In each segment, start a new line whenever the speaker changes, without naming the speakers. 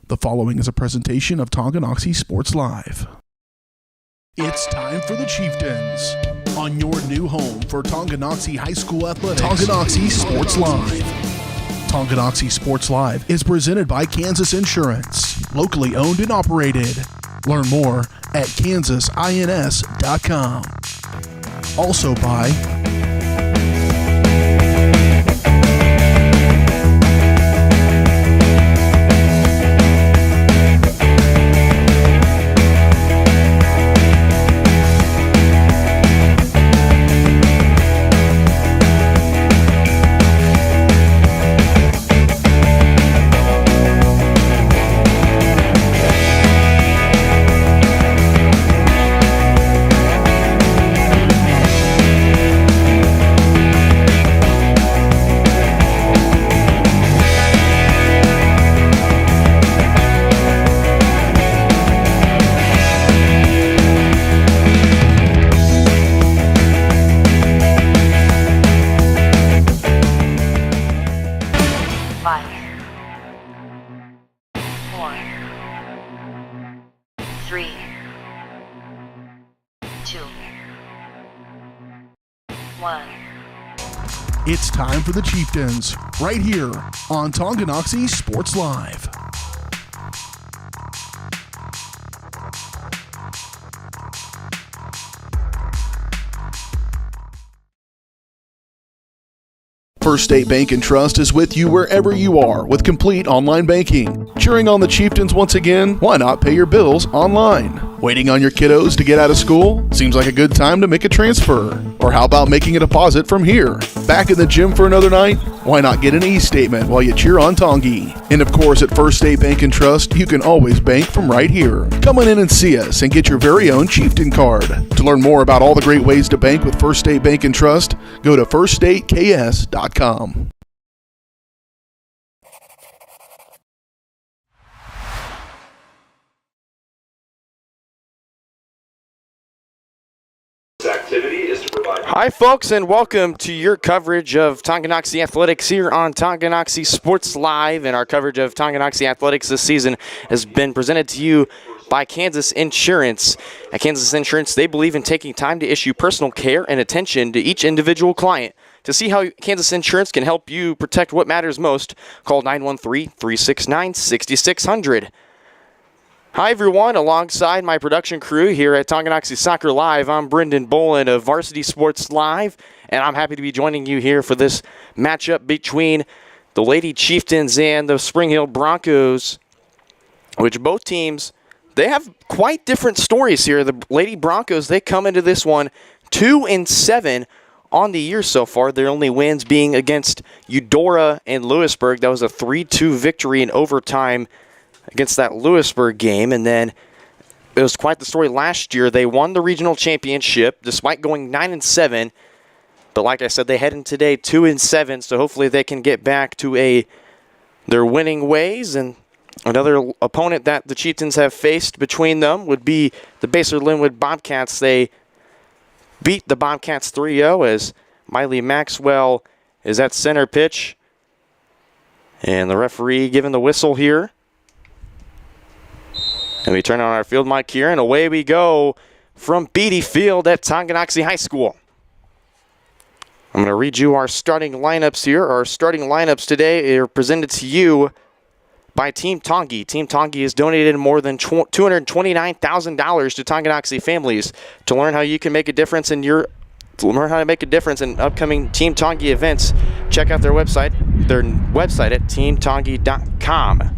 The following is a presentation of Tonganoxie Sports Live. It's time for the Chieftains on your new home for Tonganoxie High School Athletics. Tonganoxie Sports Live. Tonganoxie Sports Live is presented by Kansas Insurance, locally owned and operated. Learn more at kansasins.com. Also by It's time for the Chieftains, right here on Tonganoxie Sports Live. First State Bank and Trust is with you wherever you are with complete online banking. Cheering on the Chieftains once again? Why not pay your bills online? Waiting on your kiddos to get out of school? Seems like a good time to make a transfer. Or how about making a deposit from here? Back in the gym for another night? Why not get an e-statement while you cheer on Tongi? And of course, at First State Bank and Trust, you can always bank from right here. Come on in and see us and get your very own Chieftain card. To learn more about all the great ways to bank with First State Bank and Trust, go to firststateks.com.
Hi folks, and welcome to your coverage of Tonganoxie Athletics here on Tonganoxie Sports Live. And our coverage of Tonganoxie Athletics this season has been presented to you by Kansas Insurance. At Kansas Insurance, they believe in taking time to issue personal care and attention to each individual client. To see how Kansas Insurance can help you protect what matters most, call 913-369-6600. Hi everyone, alongside my production crew here at Tonganoxie Soccer Live, I'm Brendan Bolin of Varsity Sports Live, and I'm happy to be joining you here for this matchup between the Lady Chieftains and the Spring Hill Broncos, which both teams, they have quite different stories here. The Lady Broncos, they come into this one 2-7 on the year so far. Their only wins being against Eudora and Lewisburg. That was a 3-2 victory in overtime against that Lewisburg game. And then it was quite the story last year. They won the regional championship despite going 9-7. But like I said, they head in today 2-7, so hopefully they can get back to their winning ways. And another opponent that the Chieftains have faced between them would be the Basler Linwood Bobcats. They beat the Bobcats 3-0 as Miley Maxwell is at center pitch. And the referee giving the whistle here. And we turn on our field mic here, and away we go from Beatty Field at Tonganoxie High School. I'm going to read you our starting lineups here. Our starting lineups today are presented to you by Team Tongi. Team Tongi has donated more than $229,000 to Tonganoxie families. To learn how you can make a difference in upcoming Team Tongi events, check out their website at teamtongi.com.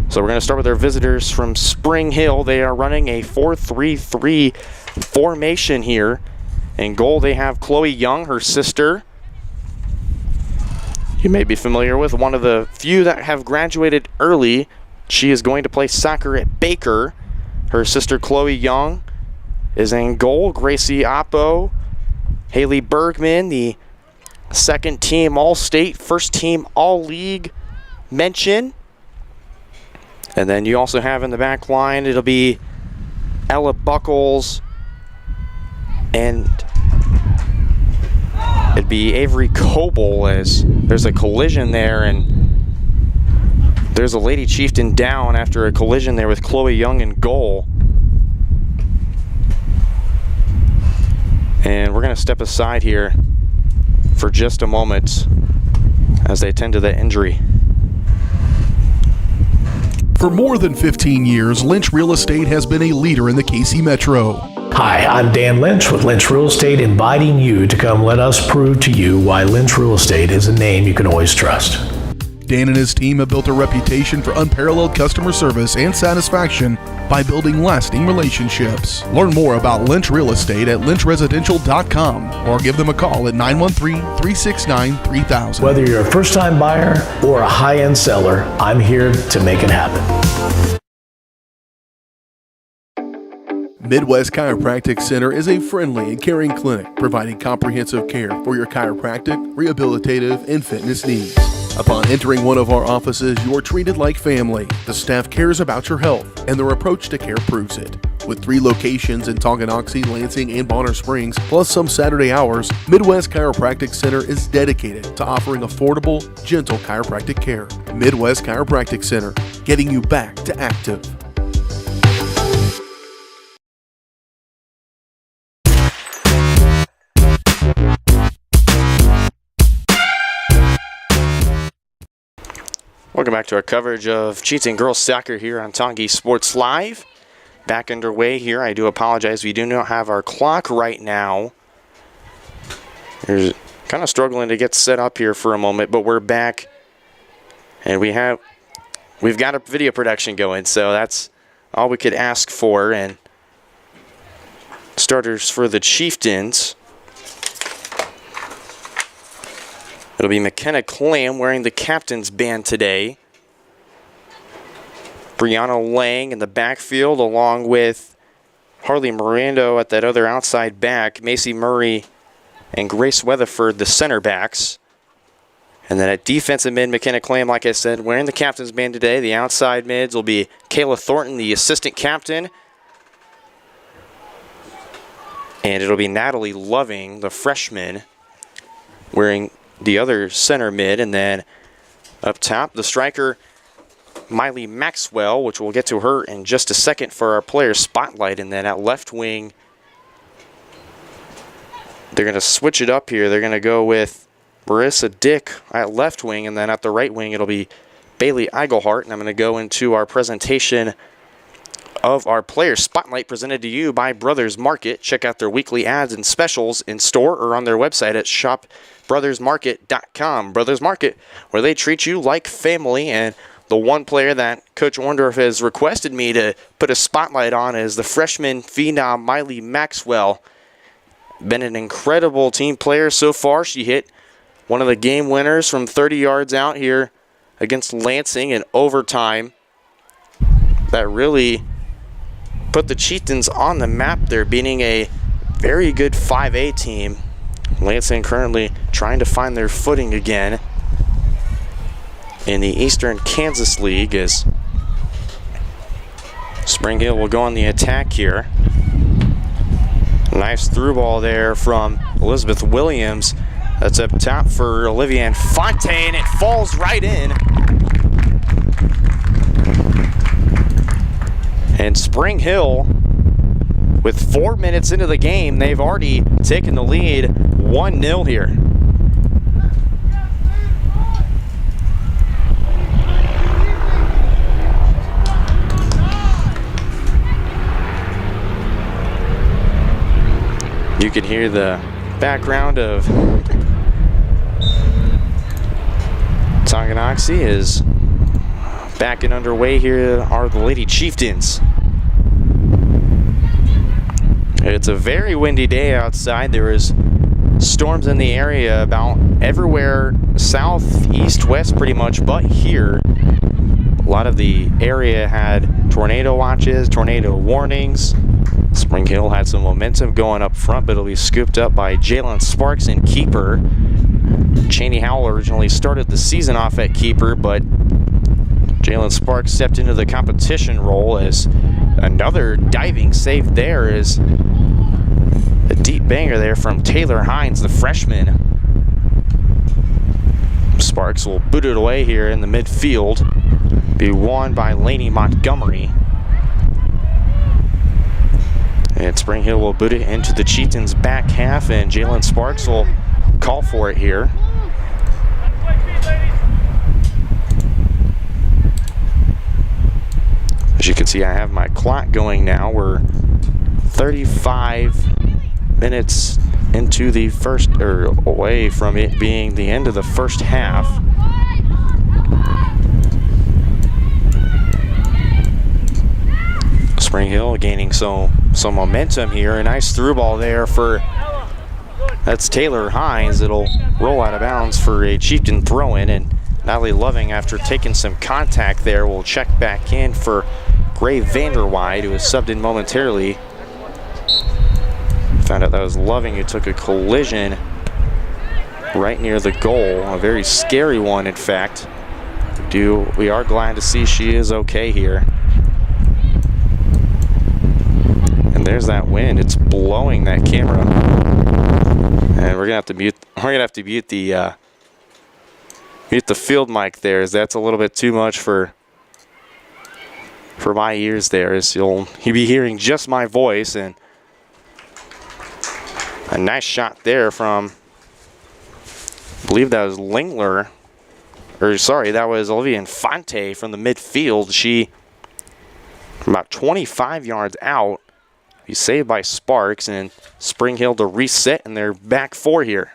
So we're going to start with our visitors from Spring Hill. They are running a 4-3-3 formation here. In goal, they have Chloe Young, her sister. You may be familiar with, one of the few that have graduated early. She is going to play soccer at Baker. Her sister, Chloe Young, is in goal. Gracie Oppo, Haley Bergman, the second team All-State, first team All-League mention. And then you also have in the back line, it'll be Ella Buckles, and it'd be Avery Coble, as there's a collision there, and There's a Lady Chieftain down after a collision there with Chloe Young in goal. And we're going to step aside here for just a moment as they tend to that injury.
For more than 15 years, Lynch Real Estate has been a leader in the KC Metro.
Hi, I'm Dan Lynch with Lynch Real Estate, inviting you to come let us prove to you why Lynch Real Estate is a name you can always trust.
Dan and his team have built a reputation for unparalleled customer service and satisfaction by building lasting relationships. Learn more about Lynch Real Estate at lynchresidential.com or give them a call at 913-369-3000.
Whether you're a first-time buyer or a high-end seller, I'm here to make it happen.
Midwest Chiropractic Center is a friendly and caring clinic providing comprehensive care for your chiropractic, rehabilitative, and fitness needs. Upon entering one of our offices, you are treated like family. The staff cares about your health, and their approach to care proves it. With 3 locations in Tonganoxie, Lansing, and Bonner Springs, plus some Saturday hours, Midwest Chiropractic Center is dedicated to offering affordable, gentle chiropractic care. Midwest Chiropractic Center, getting you back to active.
Welcome back to our coverage of Chieftain girls soccer here on Tongi Sports Live. Back underway here. I do apologize. We do not have our clock right now. We're kind of struggling to get set up here for a moment, but we're back. And we've got a video production going, so that's all we could ask for. And starters for the Chieftains. It'll be McKenna Clam wearing the captain's band today. Brianna Lang in the backfield, along with Harley Mirando at that other outside back. Macy Murray and Grace Weatherford, the center backs. And then at defensive mid, McKenna Clam, like I said, wearing the captain's band today. The outside mids will be Kayla Thornton, the assistant captain. And it'll be Natalie Loving, the freshman, wearing the other center mid. And then up top, the striker Miley Maxwell, which we'll get to her in just a second for our player spotlight. And then at left wing, they're going to switch it up here. They're going to go with Marissa Dick at left wing, and then at the right wing it'll be Bailey Eigelhart. And I'm going to go into our presentation of our player spotlight presented to you by Brothers Market. Check out their weekly ads and specials in store or on their website at shopbrothersmarket.com. Brothers Market, where they treat you like family. And the one player that Coach Orndorff has requested me to put a spotlight on is the freshman phenom Miley Maxwell. Been an incredible team player so far. She hit one of the game winners from 30 yards out here against Lansing in overtime. That really put the Chieftains on the map there, beating a very good 5A team. Lansing currently trying to find their footing again in the Eastern Kansas League as Spring Hill will go on the attack here. Nice through ball there from Elizabeth Williams. That's up top for Olivia Infante, and it falls right in. And Spring Hill, with 4 minutes into the game, they've already taken the lead 1-0 here. You can hear the background of Tonganoxie is back and underway. Here are the Lady Chieftains. It's a very windy day outside. There is storms in the area about everywhere, south, east, west pretty much, but here. A lot of the area had tornado watches, tornado warnings. Spring Hill had some momentum going up front, but it'll be scooped up by Jalen Sparks and keeper. Cheney Howell originally started the season off at keeper, but Jalen Sparks stepped into the competition role as another diving save there is a deep banger there from Taylor Hines, the freshman. Sparks will boot it away here in the midfield. Be won by Laney Montgomery. And Spring Hill will boot it into the Chieftains' back half, and Jalen Sparks will call for it here. As you can see, I have my clock going now. We're 35 minutes into the first, or away from it being the end of the first half. Spring Hill gaining some momentum here. A nice through ball there for, that's Taylor Hines. It'll roll out of bounds for a Chieftain throw-in, and Natalie Loving, after taking some contact there, will check back in for Gray Vanderwide, who was subbed in momentarily. Found out that was Loving who took a collision right near the goal. A very scary one, in fact. We are glad to see she is okay here. And there's that wind. It's blowing that camera. And we're gonna have to mute. We're gonna have to mute the field mic there, as that's a little bit too much for my ears there. As you'll be hearing just my voice. And a nice shot there from, I believe that was Lingler, or sorry, that was Olivia Infante from the midfield. She, from about 25 yards out, he's saved by Sparks, and Spring Hill to reset in their back four here.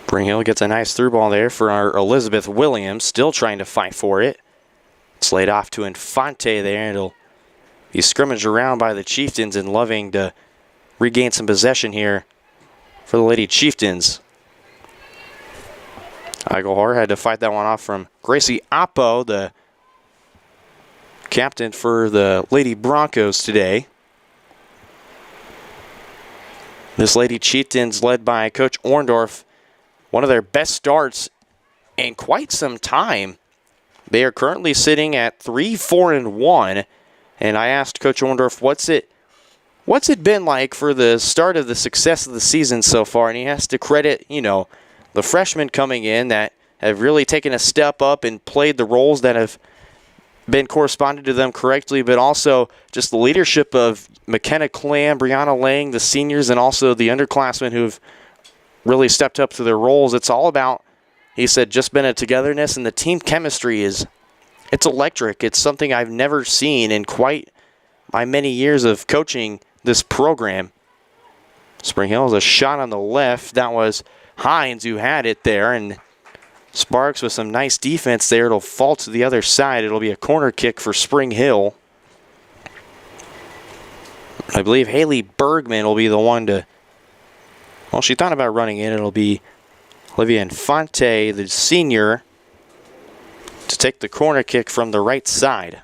Spring Hill gets a nice through ball there for our Elizabeth Williams, still trying to fight for it. It's laid off to Infante there, and it'll be scrimmaged around by the Chieftains, and Loving to regain some possession here for the Lady Chieftains. Eaglehor had to fight that one off from Gracie Oppo, the captain for the Lady Broncos today. This Lady Chieftains, led by Coach Orndorff, one of their best starts in quite some time. They are currently sitting at 3-4-1. And I asked Coach Orndorff, what's it been like for the start of the success of the season so far? And he has to credit, the freshmen coming in that have really taken a step up and played the roles that have been corresponded to them correctly, but also just the leadership of McKenna Clam, Brianna Lang, the seniors, and also the underclassmen who've really stepped up to their roles. It's all about, he said, just been a togetherness, and the team chemistry it's electric. It's something I've never seen in quite my many years of coaching this program. Spring Hill has a shot on the left. That was Hines who had it there, and Sparks with some nice defense there. It'll fall to the other side. It'll be a corner kick for Spring Hill. I believe Haley Bergman will be the one to, well, she thought about running in. It'll be Olivia Infante, the senior, to take the corner kick from the right side.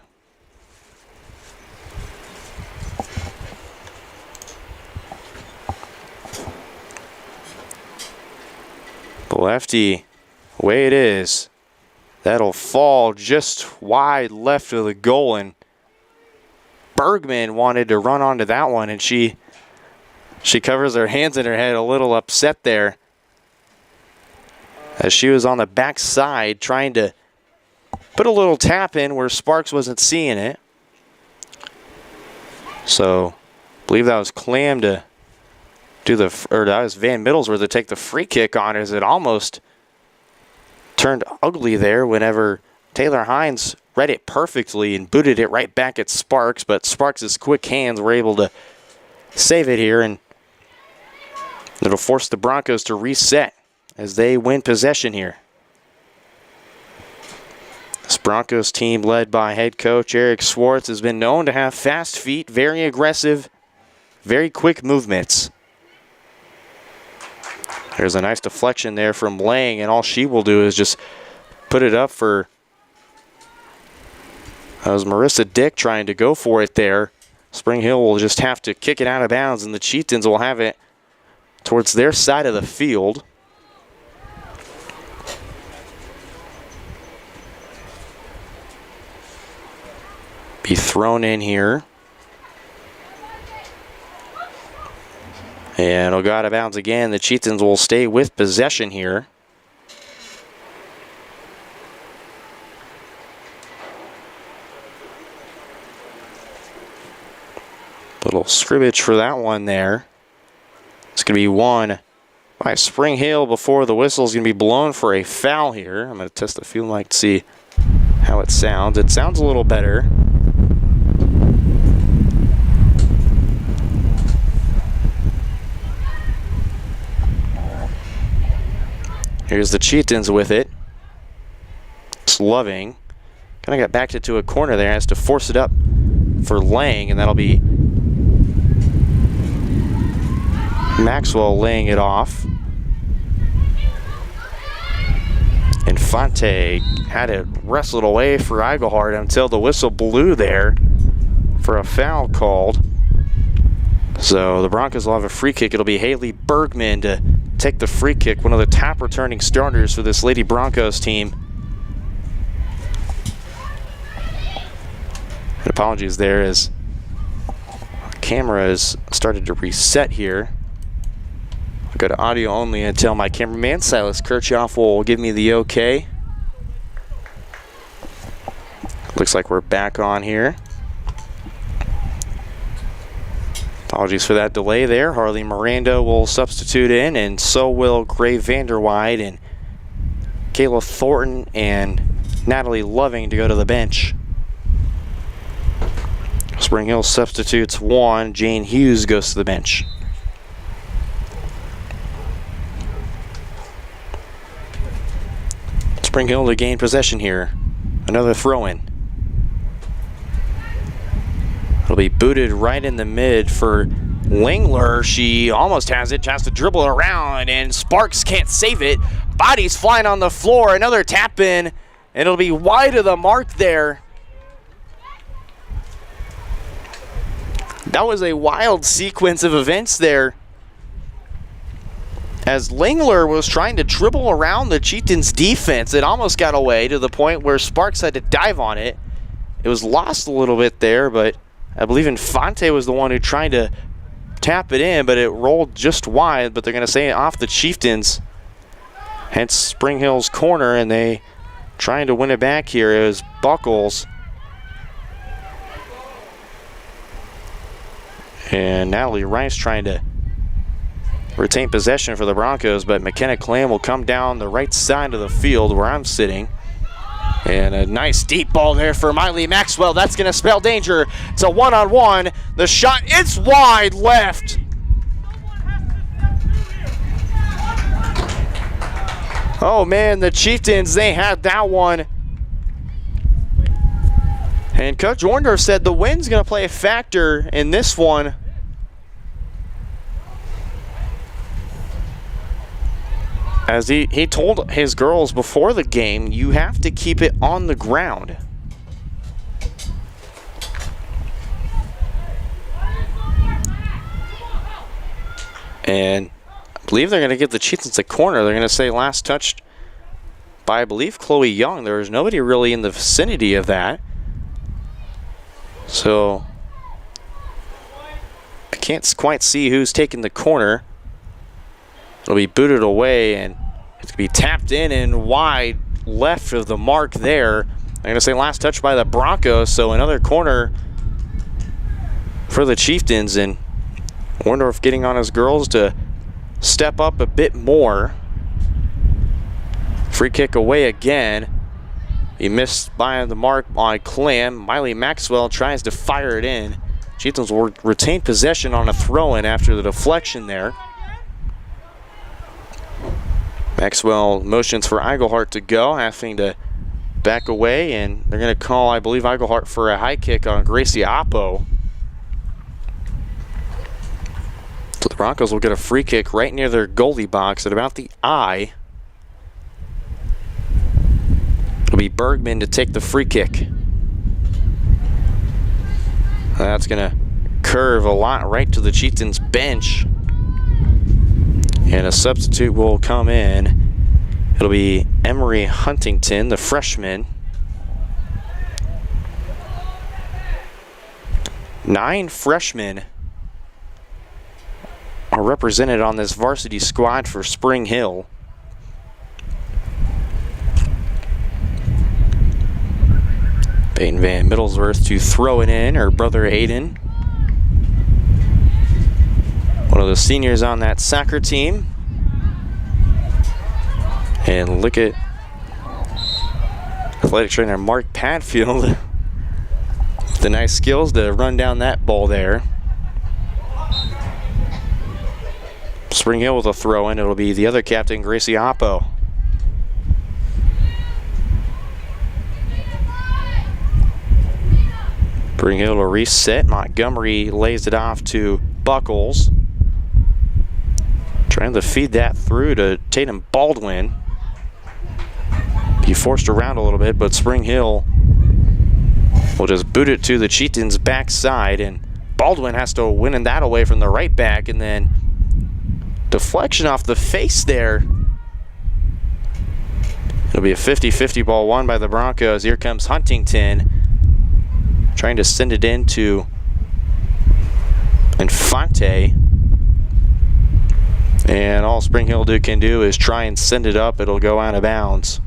The lefty, way it is, that'll fall just wide left of the goal, and Bergman wanted to run onto that one, and she covers her hands in her head, a little upset there, as she was on the back side trying to put a little tap in where Sparks wasn't seeing it. So, I believe that was Clam to do or that was Van Middlesworth to take the free kick on, as it almost turned ugly there whenever Taylor Hines read it perfectly and booted it right back at Sparks, but Sparks' quick hands were able to save it here, and it'll force the Broncos to reset as they win possession here. This Broncos team, led by head coach Eric Schwartz, has been known to have fast feet, very aggressive, very quick movements. There's a nice deflection there from Lang, and all she will do is just put it up for, that was Marissa Dick trying to go for it there. Spring Hill will just have to kick it out of bounds, and the Chieftains will have it towards their side of the field. Be thrown in here. And it'll go out of bounds again. The Chieftains will stay with possession here. Little scrimmage for that one there. It's going to be won by Spring Hill before the whistle is going to be blown for a foul here. I'm going to test the field mic to see how it sounds. It sounds a little better. Here's the Chieftains with it. It's Loving. Kind of got backed into a corner there. Has to force it up for Lang, and that'll be Maxwell laying it off. Infante had it wrestled away for Eichelhart until the whistle blew there for a foul called. So the Broncos will have a free kick. It'll be Haley Bergman to take the free kick, one of the top returning starters for this Lady Broncos team. And apologies there as the camera has started to reset here. I'll go to audio only until my cameraman Silas Kirchhoff will give me the okay. Looks like we're back on here. Apologies for that delay there. Harley Miranda will substitute in, and so will Gray Vanderweide and Kayla Thornton and Natalie Loving to go to the bench. Spring Hill substitutes one. Jane Hughes goes to the bench. Spring Hill to gain possession here. Another throw-in. It'll be booted right in the mid for Lingler. She almost has it, tries to dribble it around, and Sparks can't save it. Bodies flying on the floor, another tap in, and it'll be wide of the mark there. That was a wild sequence of events there, as Lingler was trying to dribble around the Chieftains defense. It almost got away to the point where Sparks had to dive on it. It was lost a little bit there, but I believe Infante was the one who tried to tap it in, but it rolled just wide. But they're going to say it off the Chieftains. Hence Spring Hill's corner, and they trying to win it back here. It was Buckles. And Natalie Rice trying to retain possession for the Broncos, but McKenna Clam will come down the right side of the field where I'm sitting. And a nice deep ball there for Miley Maxwell. That's going to spell danger. It's a one-on-one. The shot, it's wide left. Oh, man, the Chieftains, they had that one. And Coach Orndorff said the wind's going to play a factor in this one. As he told his girls before the game, you have to keep it on the ground. And I believe they're going to give the Chieftains a corner. They're going to say last touched by, I believe, Chloe Young. There was nobody really in the vicinity of that. So I can't quite see who's taking the corner. It'll be booted away, and it's going to be tapped in and wide left of the mark there. I'm going to say last touch by the Broncos, so another corner for the Chieftains, and Orndorff getting on his girls to step up a bit more. Free kick away again. He missed by the mark on Clam. Miley Maxwell tries to fire it in. Chieftains will retain possession on a throw-in after the deflection there. Maxwell motions for Eichelhart to go, having to back away, and they're going to call, I believe, Eichelhart for a high kick on Gracie Oppo. So the Broncos will get a free kick right near their goalie box at about the eye. It'll be Bergman to take the free kick. That's going to curve a lot right to the Chieftains bench. And a substitute will come in. It'll be Emery Huntington, the freshman. 9 freshmen are represented on this varsity squad for Spring Hill. Peyton Van Middlesworth to throw it in, her brother Aiden. One of the seniors on that soccer team. And look at athletic trainer Mark Padfield with the nice skills to run down that ball there. Spring Hill with a throw in. It'll be the other captain, Gracie Oppo. Spring Hill to reset. Montgomery lays it off to Buckles. Trying to feed that through to Tatum Baldwin. He forced around a little bit, but Spring Hill will just boot it to the Chieftains' backside, and Baldwin has to win that away from the right back, and then deflection off the face there. It'll be a 50-50 ball won by the Broncos. Here comes Huntington, trying to send it into Infante. And all Spring Hill can do is try and send it up. It'll go out of bounds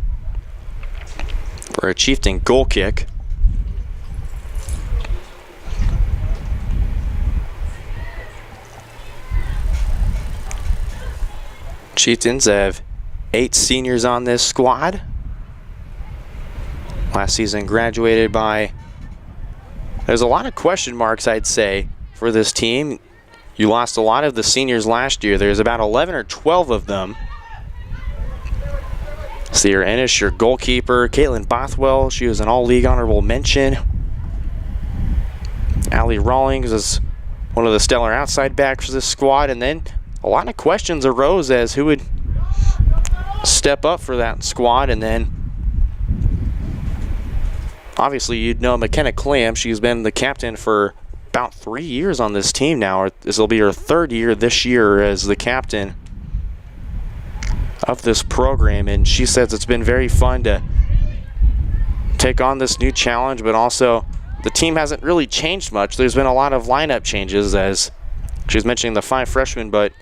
for a Chieftain goal kick. Chieftains have 8 seniors on this squad. Last season graduated by... There's a lot of question marks, I'd say, for this team. You lost a lot of the seniors last year. There's about 11 or 12 of them. Sierra Ennis, your goalkeeper. Caitlin Bothwell, she was an all-league honorable mention. Allie Rawlings is one of the stellar outside backs for this squad. And then a lot of questions arose as who would step up for that squad. And then obviously you'd know McKenna Clam. She's been the captain for about 3 years on this team now. This will be her 3rd year this year as the captain of this program, and she says it's been very fun to take on this new challenge, but also the team hasn't really changed much. There's been a lot of lineup changes, as she's mentioning the 5 freshmen, but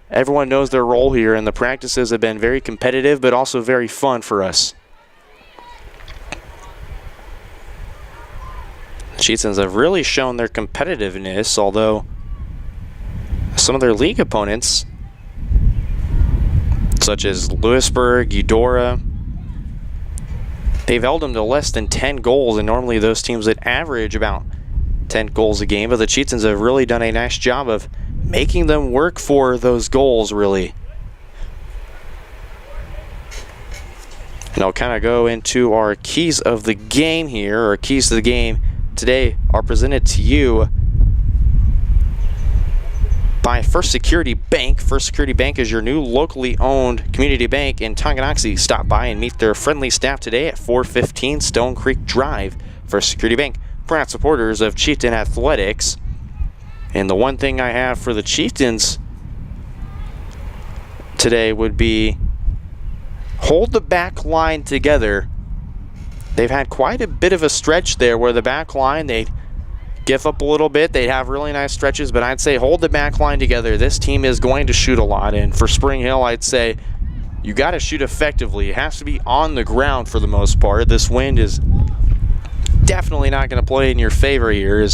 everyone knows their role here, and the practices have been very competitive but also very fun for us. Chieftains have really shown their competitiveness, although some of their league opponents, such as Lewisburg, Eudora, they've held them to less than 10 goals, and normally those teams that average about 10 goals a game, but the Chieftains have really done a nice job of making them work for those goals, really. And I'll kind of go into our keys of the game here, or keys to the game today are presented to you by First Security Bank. First Security Bank is your new locally owned community bank in Tonganoxie. Stop by and meet their friendly staff today at 415 Stone Creek Drive. First Security Bank, proud supporters of Chieftain Athletics. And the one thing I have for the Chieftains today would be hold the back line together. They've had quite a bit of a stretch there where the back line, they'd give up a little bit. They'd have really nice stretches, but I'd say hold the back line together. This team is going to shoot a lot, and for Spring Hill, I'd say you got to shoot effectively. It has to be on the ground for the most part. This wind is definitely not going to play in your favor here.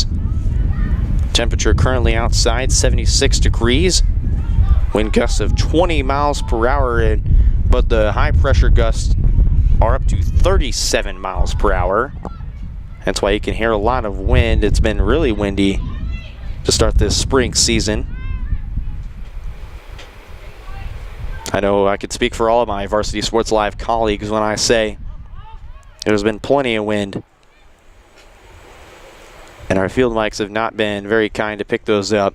Temperature currently outside 76 degrees. Wind gusts of 20 miles per hour, but the high pressure gusts are up to 37 miles per hour. That's why you can hear a lot of wind. It's been really windy to start this spring season. I know I could speak for all of my Varsity Sports Live colleagues when I say there's been plenty of wind. And our field mics have not been very kind to pick those up.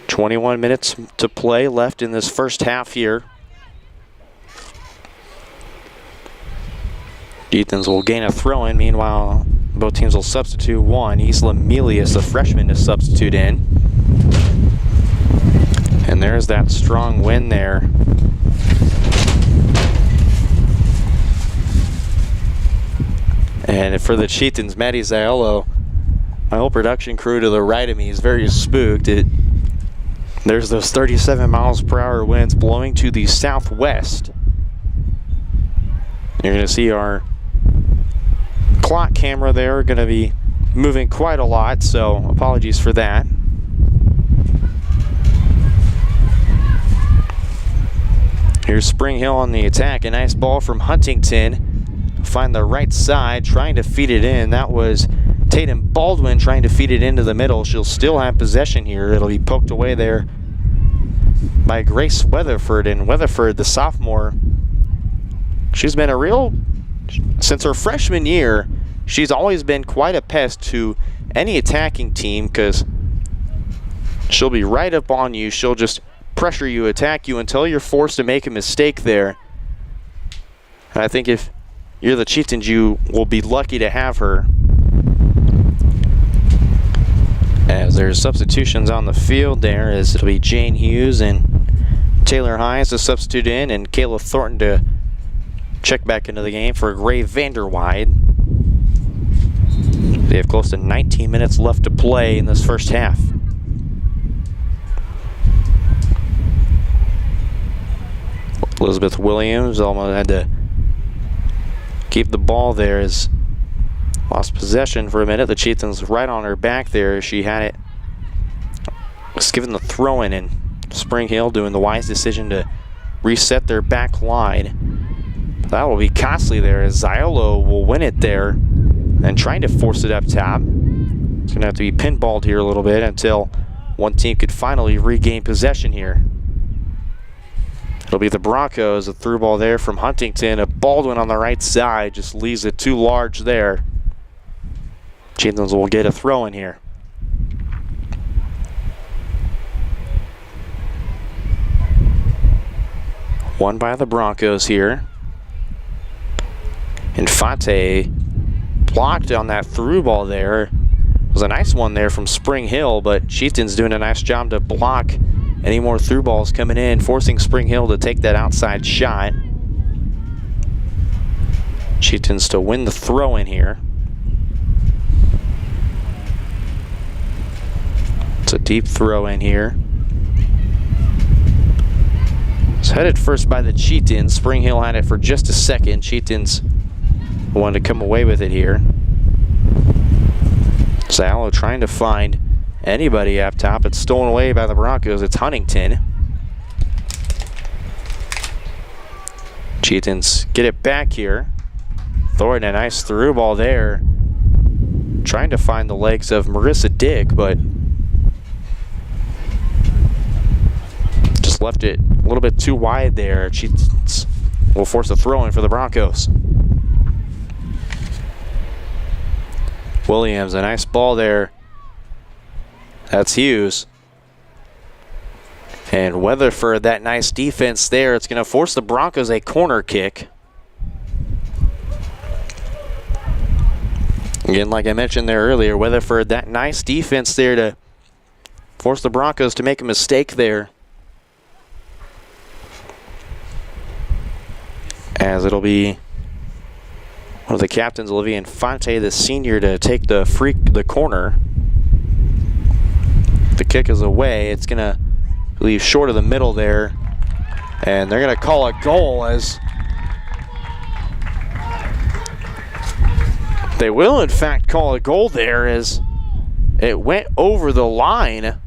.21 minutes to play left in this first half here. Chieftains will gain a throw-in. Meanwhile, both teams will substitute one. Isla Milius, a freshman, to substitute in. And there's that strong wind there. And for the Chieftains, Matty Zaiolo, my whole production crew to the right of me is very spooked. There's those 37 miles per hour winds blowing to the southwest. You're going to see our clock camera there going to be moving quite a lot, so apologies for that. Here's Spring Hill on the attack. A nice ball from Huntington. Find the right side, trying to feed it in. That was Tatum Baldwin trying to feed it into the middle. She'll still have possession here. It'll be poked away there by Grace Weatherford. And Weatherford, the sophomore, she's been since her freshman year, she's always been quite a pest to any attacking team because she'll be right up on you. She'll just pressure you, attack you until you're forced to make a mistake there. And I think if you're the Chieftains, you will be lucky to have her. As there's substitutions on the field there, as it'll be Jane Hughes and Taylor Hines to substitute in, and Kayla Thornton to check back into the game for Gray Vanderwide. They have close to 19 minutes left to play in this first half. Elizabeth Williams almost had to keep the ball there, as lost possession for a minute. The Chieftains right on her back there. She had it. Was given the throw-in, and Spring Hill doing the wise decision to reset their back line. That will be costly there, as Zaiolo will win it there and trying to force it up top. It's going to have to be pinballed here a little bit until one team could finally regain possession here. It'll be the Broncos. A through ball there from Huntington. A Baldwin on the right side just leaves it too large there. Chieftains will get a throw in here. Won by the Broncos here. Infante blocked on that through ball there. It was a nice one there from Spring Hill, but Chieftains doing a nice job to block any more through balls coming in, forcing Spring Hill to take that outside shot. Chieftains to win the throw in here. It's a deep throw in here. It's headed first by the Chieftains. Spring Hill had it for just a second. Chieftains wanted to come away with it here. Zaiolo trying to find anybody up top. It's stolen away by the Broncos. It's Huntington. Chieftains get it back here. Throwing a nice through ball there. Trying to find the legs of Marissa Dick, but just left it a little bit too wide there. Chieftains will force a throw in for the Broncos. Williams, a nice ball there. That's Hughes. And Weatherford, that nice defense there. It's going to force the Broncos a corner kick. Again, like I mentioned there earlier, Weatherford, that nice defense there to force the Broncos to make a mistake there. As it'll be one of the captains, Olivia Infante, the senior, to take the corner. The kick is away. It's going to leave short of the middle there. And they're going to call a goal, as they will, in fact, call a goal there, as it went over the line.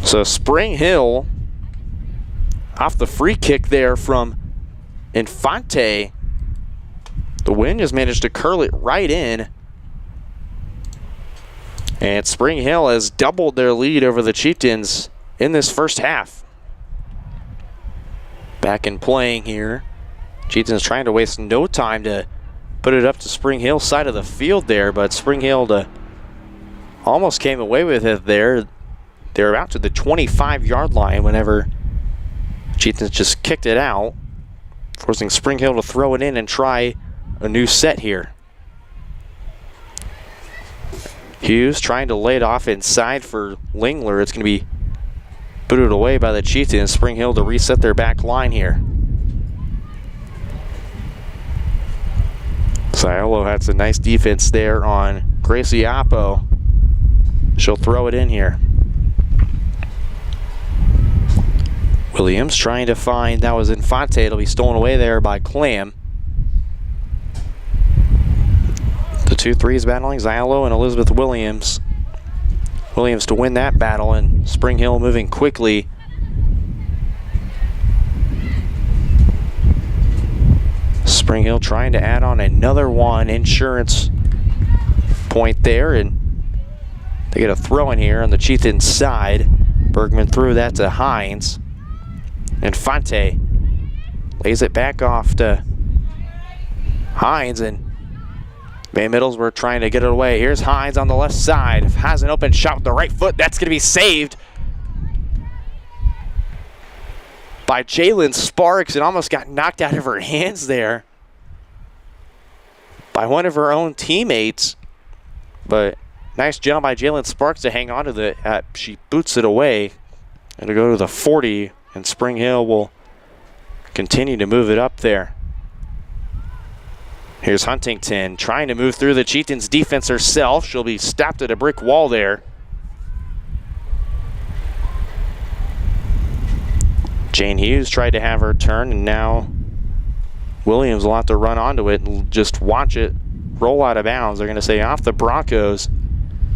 So Spring Hill, off the free kick there from Infante, the wind has managed to curl it right in. And Spring Hill has doubled their lead over the Chieftains in this first half. Back in playing here. Chieftains trying to waste no time to put it up to Spring Hill's side of the field there, but Spring Hill almost came away with it there. They're about to the 25-yard line whenever Chieftains just kicked it out, forcing Spring Hill to throw it in and try a new set here. Hughes trying to lay it off inside for Lingler. It's going to be booted away by the Chieftains. Spring Hill to reset their back line here. Ziolo had some nice defense there on Gracie Appo. She'll throw it in here. Williams trying to find, that was Infante. It'll be stolen away there by Clam. The 2-3s battling, Ziolo and Elizabeth Williams. Williams to win that battle, and Spring Hill moving quickly. Spring Hill trying to add on another one, insurance point there, and they get a throw in here on the Chieftains side. Bergman threw that to Hines. Infante lays it back off to Hines, and Van Middles were trying to get it away. Here's Hines on the left side. Has an open shot with the right foot. That's going to be saved by Jalen Sparks. It almost got knocked out of her hands there by one of her own teammates. But nice job by Jalen Sparks to hang on to the, she boots it away. It'll go to the 40, and Spring Hill will continue to move it up there. Here's Huntington trying to move through the Chieftains defense herself. She'll be stopped at a brick wall there. Jane Hughes tried to have her turn, and now Williams will have to run onto it and just watch it roll out of bounds. They're going to say off the Broncos.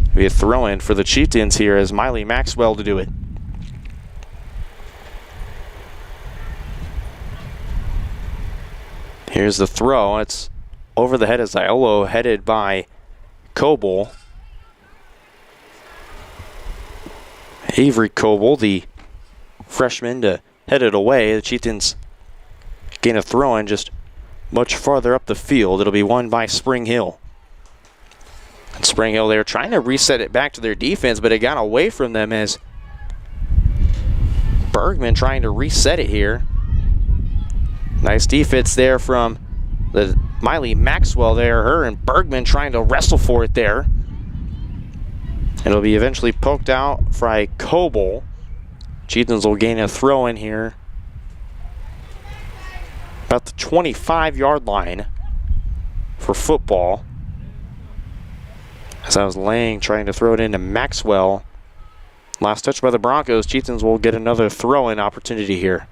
It'll be a throw-in for the Chieftains here as Miley Maxwell to do it. Here's the throw. It's over the head of Ziolo, headed by Coble. Avery Coble, the freshman, to head it away. The Chieftains gain a throw-in just much farther up the field. It'll be won by Spring Hill. And Spring Hill, they're trying to reset it back to their defense, but it got away from them as Bergman trying to reset it here. Nice defense there from the Miley Maxwell there. Her and Bergman trying to wrestle for it there. It'll be eventually poked out by Coble. Chieftains will gain a throw in here about the 25-yard line for football. As I was laying, trying to throw it into Maxwell. Last touch by the Broncos. Chieftains will get another throw-in opportunity here.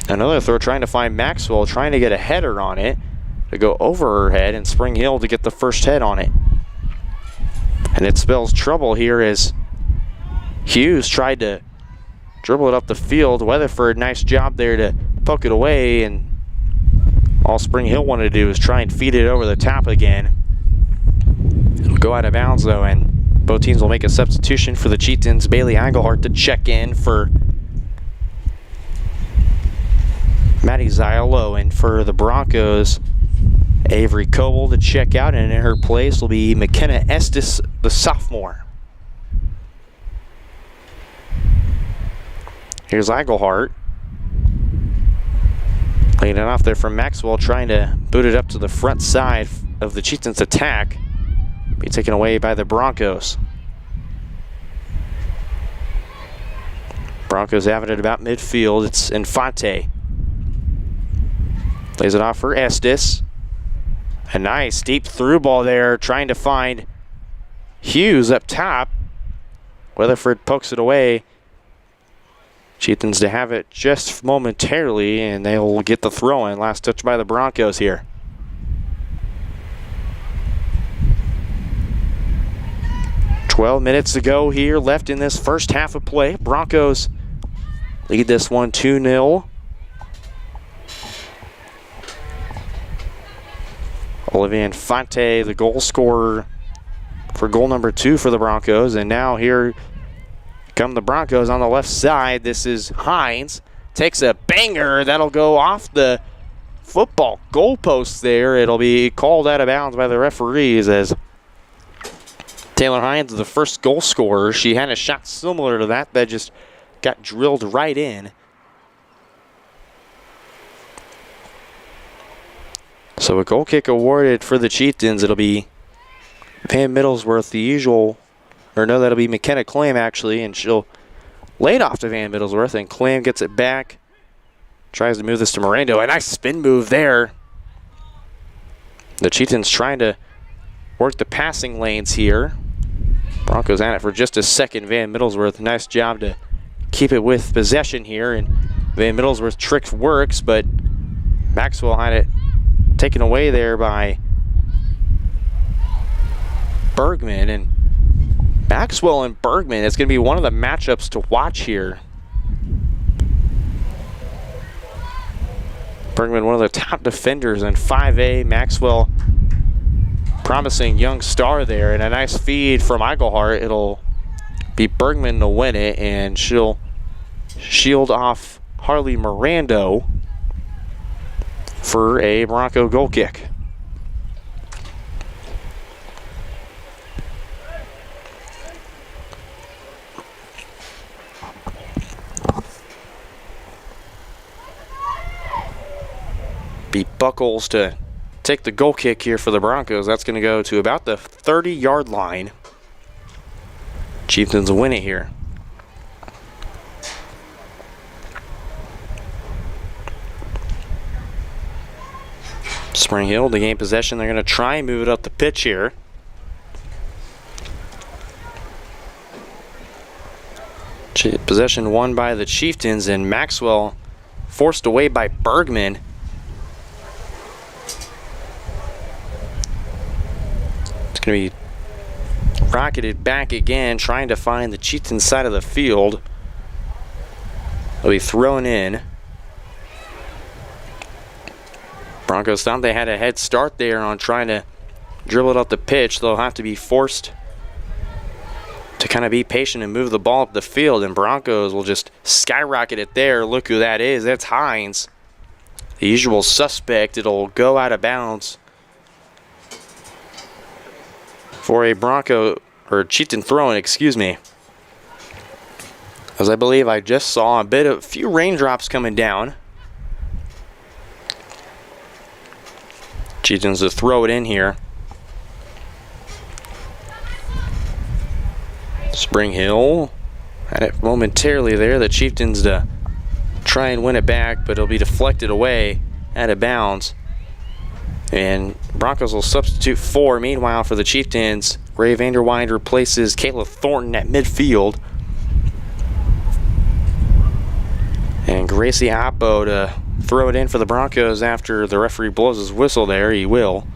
Another throw trying to find Maxwell, trying to get a header on it to go over her head, and Spring Hill to get the first head on it. And it spells trouble here as Hughes tried to dribble it up the field. Weatherford, nice job there to poke it away, and all Spring Hill wanted to do is try and feed it over the top again. It'll go out of bounds though, and both teams will make a substitution for the Chieftains. Bailey Engelhart to check in for Maddie Ziolo, and for the Broncos, Avery Coble to check out, and in her place will be McKenna Estes, the sophomore. Here's Engelhart. Laying it off there from Maxwell, trying to boot it up to the front side of the Chieftains attack. Be taken away by the Broncos. Broncos have it at about midfield. It's Infante. Lays it off for Estes. A nice deep through ball there, trying to find Hughes up top. Weatherford pokes it away. Chieftains to have it just momentarily, and they'll get the throw in. Last touch by the Broncos here. "12 minutes to go here left in this first half of play. Broncos lead this one 2-0. Olivia Infante, the goal scorer for goal number 2 for the Broncos. And now here come the Broncos on the left side. This is Hines. Takes a banger. That'll go off the football goalpost there. It'll be called out of bounds by the referees as Taylor Hines is the first goal scorer. She had a shot similar to that just got drilled right in. So a goal kick awarded for the Chieftains. It'll be Van Middlesworth, the usual Or no, that'll be McKenna Clam, actually, and she'll lay it off to Van Middlesworth, and Clam gets it back. Tries to move this to Mirando. A nice spin move there. The Chieftains trying to work the passing lanes here. Broncos at it for just a second. Van Middlesworth, nice job to keep it with possession here. And Van Middlesworth's trick works, but Maxwell had it taken away there by Bergman. And Maxwell and Bergman, it's going to be one of the matchups to watch here. Bergman, one of the top defenders in 5A. Maxwell, promising young star there, and a nice feed from Eichelhart. It'll be Bergman to win it, and she'll shield off Harley Mirando for a Bronco goal kick. Beat Buckles to take the goal kick here for the Broncos. That's going to go to about the 30-yard line. Chieftains win it here. Spring Hill to gain possession. They're going to try and move it up the pitch here. Possession won by the Chieftains, and Maxwell forced away by Bergman. Going to be rocketed back again, trying to find the Chieftains side of the field. They'll be thrown in. Broncos thought they had a head start there on trying to dribble it up the pitch. They'll have to be forced to kind of be patient and move the ball up the field, and Broncos will just skyrocket it there. Look who that is. That's Hines, the usual suspect. It'll go out of bounds for a Bronco, or Chieftain throw-in, excuse me. As I believe I just saw a few raindrops coming down. Chieftains to throw it in here. Spring Hill had it momentarily there. The Chieftains to try and win it back, but it'll be deflected away out of bounds. And Broncos will substitute 4. Meanwhile, for the Chieftains, Ray Vanderwind replaces Kayla Thornton at midfield. And Gracie Oppo to throw it in for the Broncos after the referee blows his whistle there. He will.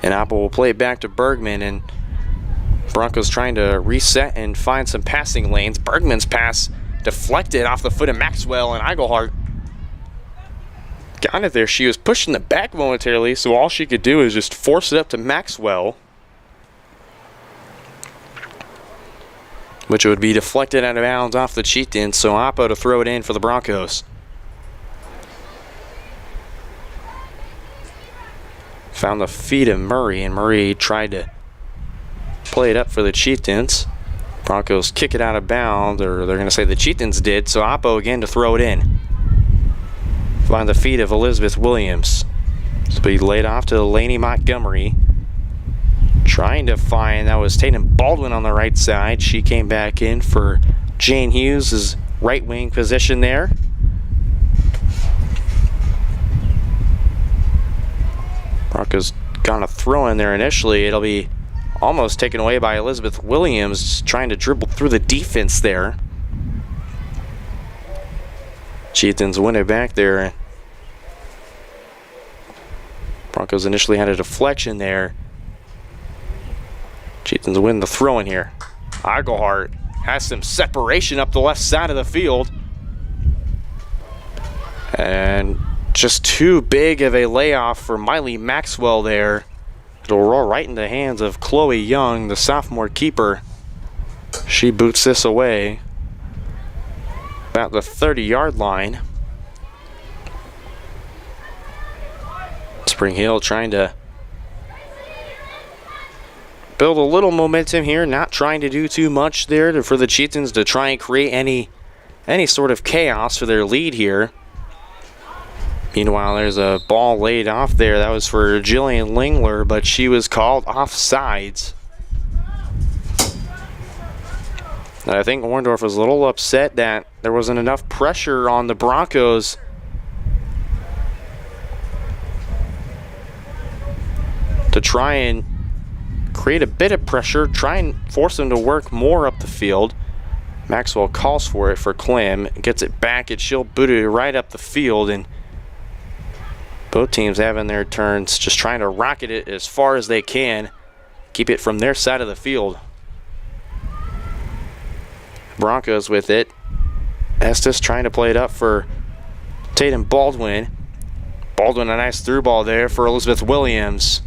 And Oppo will play it back to Bergman, and Broncos trying to reset and find some passing lanes. Bergman's pass deflected off the foot of Maxwell, and Eichelhart got it there. She was pushing the back momentarily, so all she could do is just force it up to Maxwell, which would be deflected out of bounds off the Chieftains. So Oppo to throw it in for the Broncos. Found the feet of Murray, and Murray tried to play it up for the Chieftains. Broncos kick it out of bounds, or they're going to say the Chieftains did. So Oppo again to throw it in. Find the feet of Elizabeth Williams. So be laid off to Lainey Montgomery. Trying to find, that was Tatum Baldwin on the right side. She came back in for Jane Hughes' right wing position there. Broncos got a throw in there initially. It'll be almost taken away by Elizabeth Williams, trying to dribble through the defense there. Chieftains win it back there. Broncos initially had a deflection there. Chieftains win the throw in here. Eichelhart has some separation up the left side of the field. And just too big of a layoff for Miley Maxwell there. It'll roll right in the hands of Chloe Young, the sophomore keeper. She boots this away about the 30-yard line. Spring Hill trying to build a little momentum here, not trying to do too much there for the Chieftains to try and create any sort of chaos for their lead here. Meanwhile, there's a ball laid off there. That was for Jillian Lingler, but she was called offsides. And I think Orndorff was a little upset that there wasn't enough pressure on the Broncos to try and create a bit of pressure, try and force them to work more up the field. Maxwell calls for it for Clem, gets it back, and she'll boot it right up the field, and both teams having their turns, just trying to rocket it as far as they can, keep it from their side of the field. Broncos with it. Estes trying to play it up for Tatum Baldwin. Baldwin, a nice through ball there for Elizabeth Williams.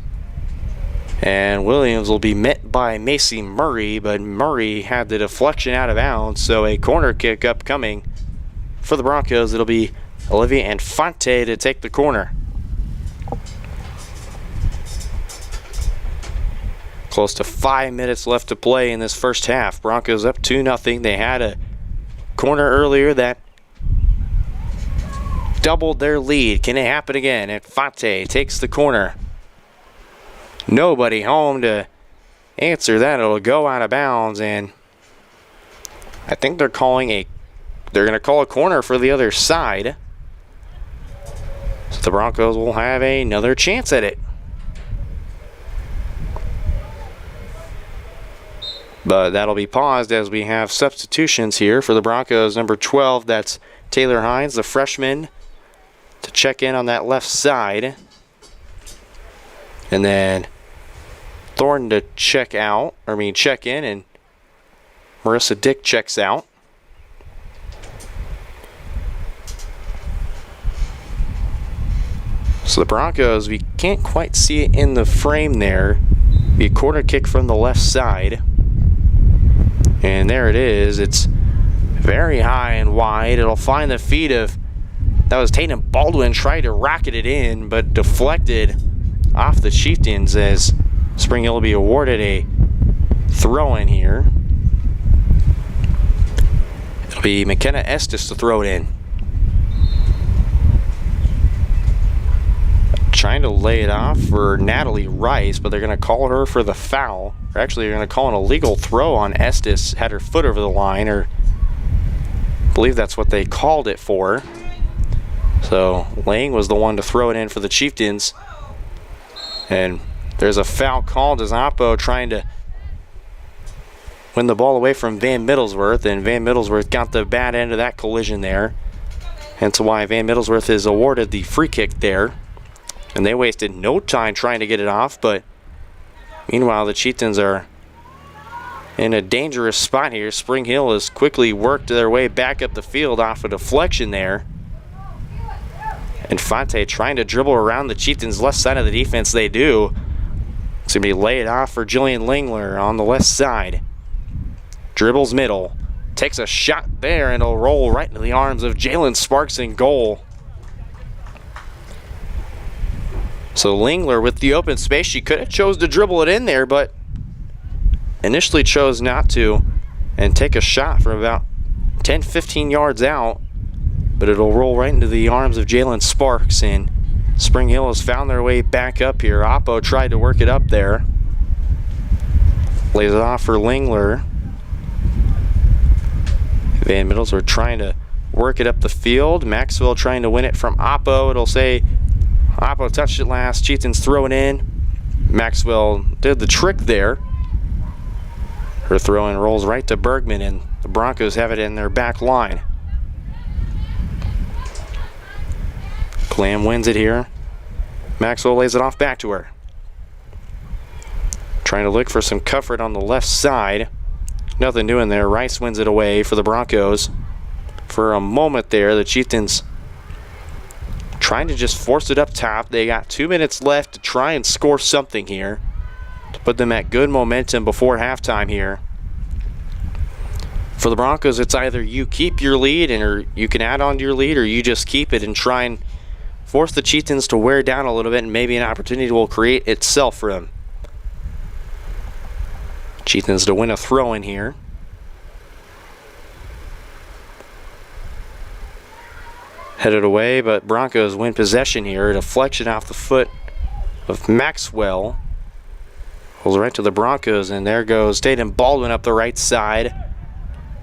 And Williams will be met by Macy Murray, but Murray had the deflection out of bounds, so a corner kick upcoming for the Broncos. It'll be Olivia Infante to take the corner. Close to 5 minutes left to play in this first half. Broncos up 2-0. They had a corner earlier that doubled their lead. Can it happen again? Infante takes the corner. Nobody home to answer that. It'll go out of bounds, and I think they're going to call a corner for the other side. So the Broncos will have another chance at it. But that'll be paused as we have substitutions here for the Broncos. Number 12, that's Taylor Hines, the freshman, to check in on that left side. And then Thornton to check in, and Marissa Dick checks out. So the Broncos, we can't quite see it in the frame there. Be a corner kick from the left side. And there it is. It's very high and wide. It'll find the feet of, that was Tatum Baldwin, tried to rocket it in, but deflected off the Chieftains as Spring Hill will be awarded a throw-in here. It'll be McKenna Estes to throw it in. Trying to lay it off for Natalie Rice, but they're going to call her for the foul. Or actually, they're going to call an illegal throw on Estes. Had her foot over the line, or I believe that's what they called it for. So Lang was the one to throw it in for the Chieftains. And there's a foul called as Oppo trying to win the ball away from Van Middlesworth, and Van Middlesworth got the bad end of that collision there. Hence why Van Middlesworth is awarded the free kick there. And they wasted no time trying to get it off, but meanwhile the Chieftains are in a dangerous spot here. Spring Hill has quickly worked their way back up the field off a deflection there. Infante trying to dribble around the Chieftains' left side of the defense. They do. It's going to be laid off for Jillian Lingler on the left side. Dribbles middle. Takes a shot there, and it'll roll right into the arms of Jalen Sparks in goal. So Lingler with the open space. She could have chose to dribble it in there, but initially chose not to and take a shot from about 10-15 yards out. But it'll roll right into the arms of Jalen Sparks, and Spring Hill has found their way back up here. Oppo tried to work it up there. Lays it off for Lingler. Van Middlesworth trying to work it up the field. Maxwell trying to win it from Oppo. It'll say Oppo touched it last. Chieftains throw it in. Maxwell did the trick there. Her throw-in rolls right to Bergman, and the Broncos have it in their back line. Clam wins it here. Maxwell lays it off back to her. Trying to look for some comfort on the left side. Nothing doing there. Rice wins it away for the Broncos. For a moment there, the Chieftains trying to just force it up top. They got 2 minutes left to try and score something here to put them at good momentum before halftime here. For the Broncos, it's either you keep your lead or you can add on to your lead, or you just keep it and try and force the Chieftains to wear down a little bit, and maybe an opportunity will create itself for them. Chieftains to win a throw-in here. Headed away, but Broncos win possession here. A deflection off the foot of Maxwell. Rolls right to the Broncos, and there goes Tatum Baldwin up the right side.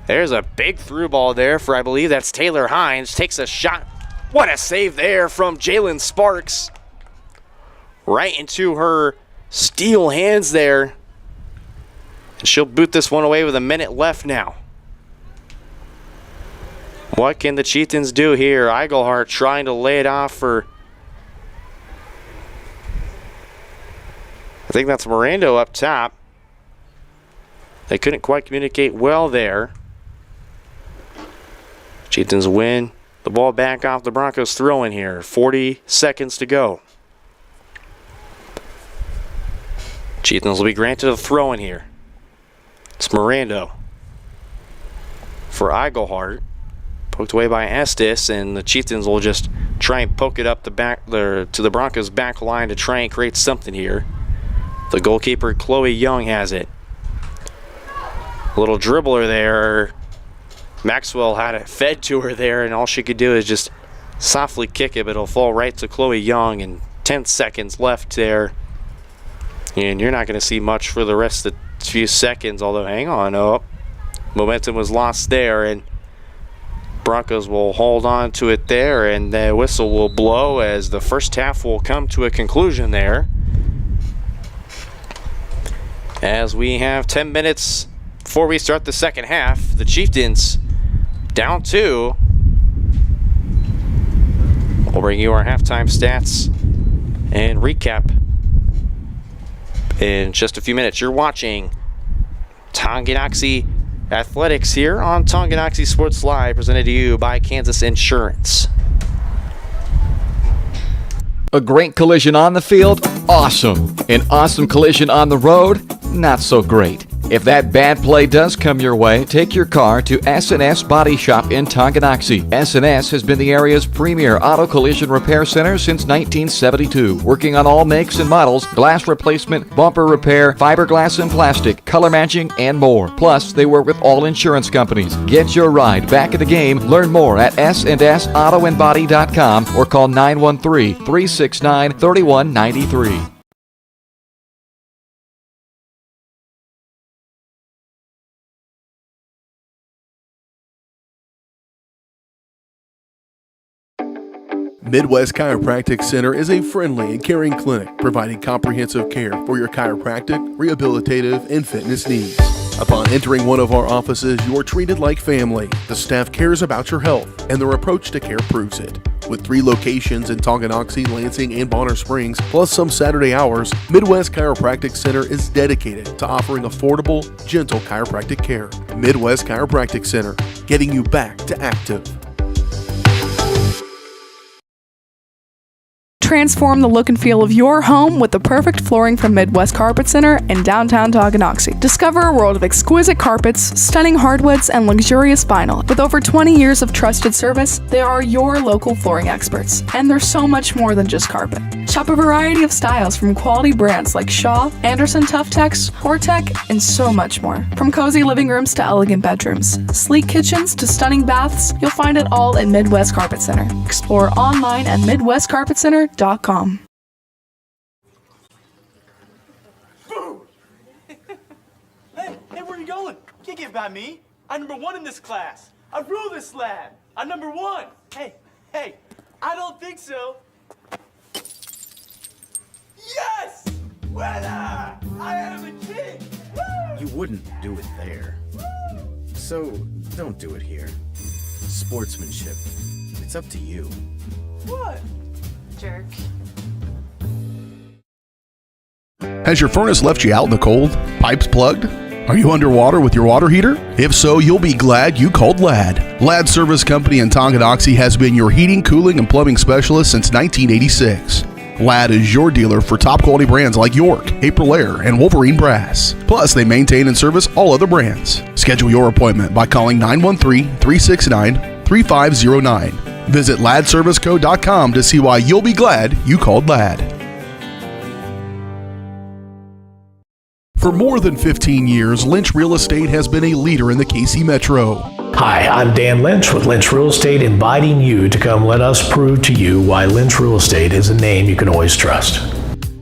There's a big through ball there for, I believe that's Taylor Hines. Takes a shot. What a save there from Jalen Sparks. Right into her steel hands there. And she'll boot this one away with a minute left now. What can the Chieftains do here? Eigelhart trying to lay it off for, I think that's Mirando up top. They couldn't quite communicate well there. Chieftains win the ball back off the Broncos throw-in here. 40 seconds to go. Chieftains will be granted a throw-in here. It's Mirando for Eigelhart. Poked away by Estes, and the Chieftains will just try and poke it up the back there to the Broncos' back line to try and create something here. The goalkeeper, Chloe Young, has it. A little dribbler there. Maxwell had it fed to her there, and all she could do is just softly kick it, but it'll fall right to Chloe Young, and 10 seconds left there. And you're not going to see much for the rest of the few seconds, although hang on. Oh, momentum was lost there, and Broncos will hold on to it there, and the whistle will blow as the first half will come to a conclusion there. As we have 10 minutes before we start the second half, the Chieftains down 2. We'll bring you our halftime stats and recap in just a few minutes. You're watching Tonganoxie Athletics here on Tonganoxie Sports Live, presented to you by Kansas Insurance.
A great collision on the field? Awesome. An awesome collision on the road? Not so great. If that bad play does come your way, take your car to S&S Body Shop in Tonganoxie. S&S has been the area's premier auto collision repair center since 1972, working on all makes and models, glass replacement, bumper repair, fiberglass and plastic, color matching, and more. Plus, they work with all insurance companies. Get your ride back in the game. Learn more at sandsautoandbody.com or call 913-369-3193.
Midwest Chiropractic Center is a friendly and caring clinic providing comprehensive care for your chiropractic, rehabilitative, and fitness needs. Upon entering one of our offices, you are treated like family. The staff cares about your health, and their approach to care proves it. With 3 locations in Tonganoxie, Lansing, and Bonner Springs, plus some Saturday hours, Midwest Chiropractic Center is dedicated to offering affordable, gentle chiropractic care. Midwest Chiropractic Center, getting you back to active.
Transform the look and feel of your home with the perfect flooring from Midwest Carpet Center in downtown Tonganoxie. Discover a world of exquisite carpets, stunning hardwoods, and luxurious vinyl. With over 20 years of trusted service, they are your local flooring experts. And they're so much more than just carpet. Shop a variety of styles from quality brands like Shaw, Anderson Tuftex, Hortec, and so much more. From cozy living rooms to elegant bedrooms, sleek kitchens to stunning baths, you'll find it all at Midwest Carpet Center. Explore online at MidwestCarpetCenter.com.
Boom! Hey, where are you going? Can't get by me. I'm #1 in this class. I rule this lab. I'm #1. Hey, I don't think so. Yes! Winner! I am a king! Woo!
You wouldn't do it there. So, don't do it here. Sportsmanship. It's up to you.
What?
Jerk.
Has your furnace left you out in the cold? Pipes plugged? Are you underwater with your water heater? If so, you'll be glad you called Ladd. Ladd Service Company in Tonganoxie has been your heating, cooling, and plumbing specialist since 1986. Ladd is your dealer for top quality brands like York, Aprilaire, and Wolverine Brass. Plus, they maintain and service all other brands. Schedule your appointment by calling 913-369-3509. Visit LaddServiceCo.com to see why you'll be glad you called Ladd. For more than 15 years, Lynch Real Estate has been a leader in the KC Metro.
Hi, I'm Dan Lynch with Lynch Real Estate, inviting you to come let us prove to you why Lynch Real Estate is a name you can always trust.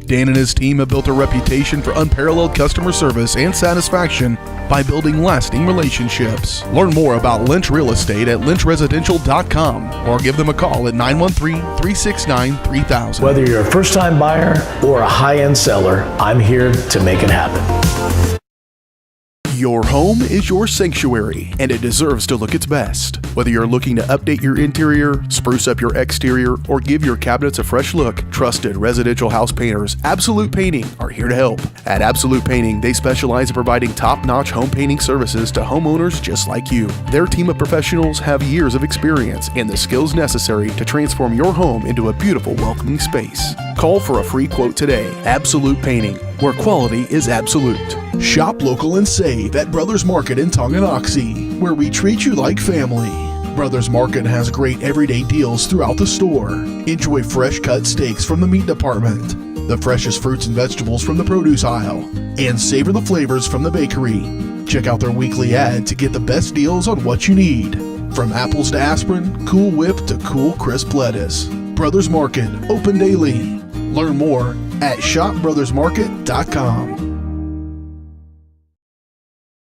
Dan and his team have built a reputation for unparalleled customer service and satisfaction by building lasting relationships. Learn more about Lynch Real Estate at lynchresidential.com or give them a call at 913-369-3000.
Whether you're a first-time buyer or a high-end seller, I'm here to make it happen.
Your home is your sanctuary, and it deserves to look its best. Whether you're looking to update your interior, spruce up your exterior, or give your cabinets a fresh look, trusted residential house painters Absolute Painting are here to help. At Absolute Painting, they specialize in providing top-notch home painting services to homeowners just like you. Their team of professionals have years of experience and the skills necessary to transform your home into a beautiful, welcoming space. Call for a free quote today. Absolute Painting, where quality is absolute. Shop local and save at Brothers Market in Tonganoxie, where we treat you like family. Brothers Market has great everyday deals throughout the store. Enjoy fresh cut steaks from the meat department, the freshest fruits and vegetables from the produce aisle, and savor the flavors from the bakery. Check out their weekly ad to get the best deals on what you need. From apples to aspirin, Cool Whip to cool crisp lettuce. Brothers Market, open daily. Learn more at shopbrothersmarket.com.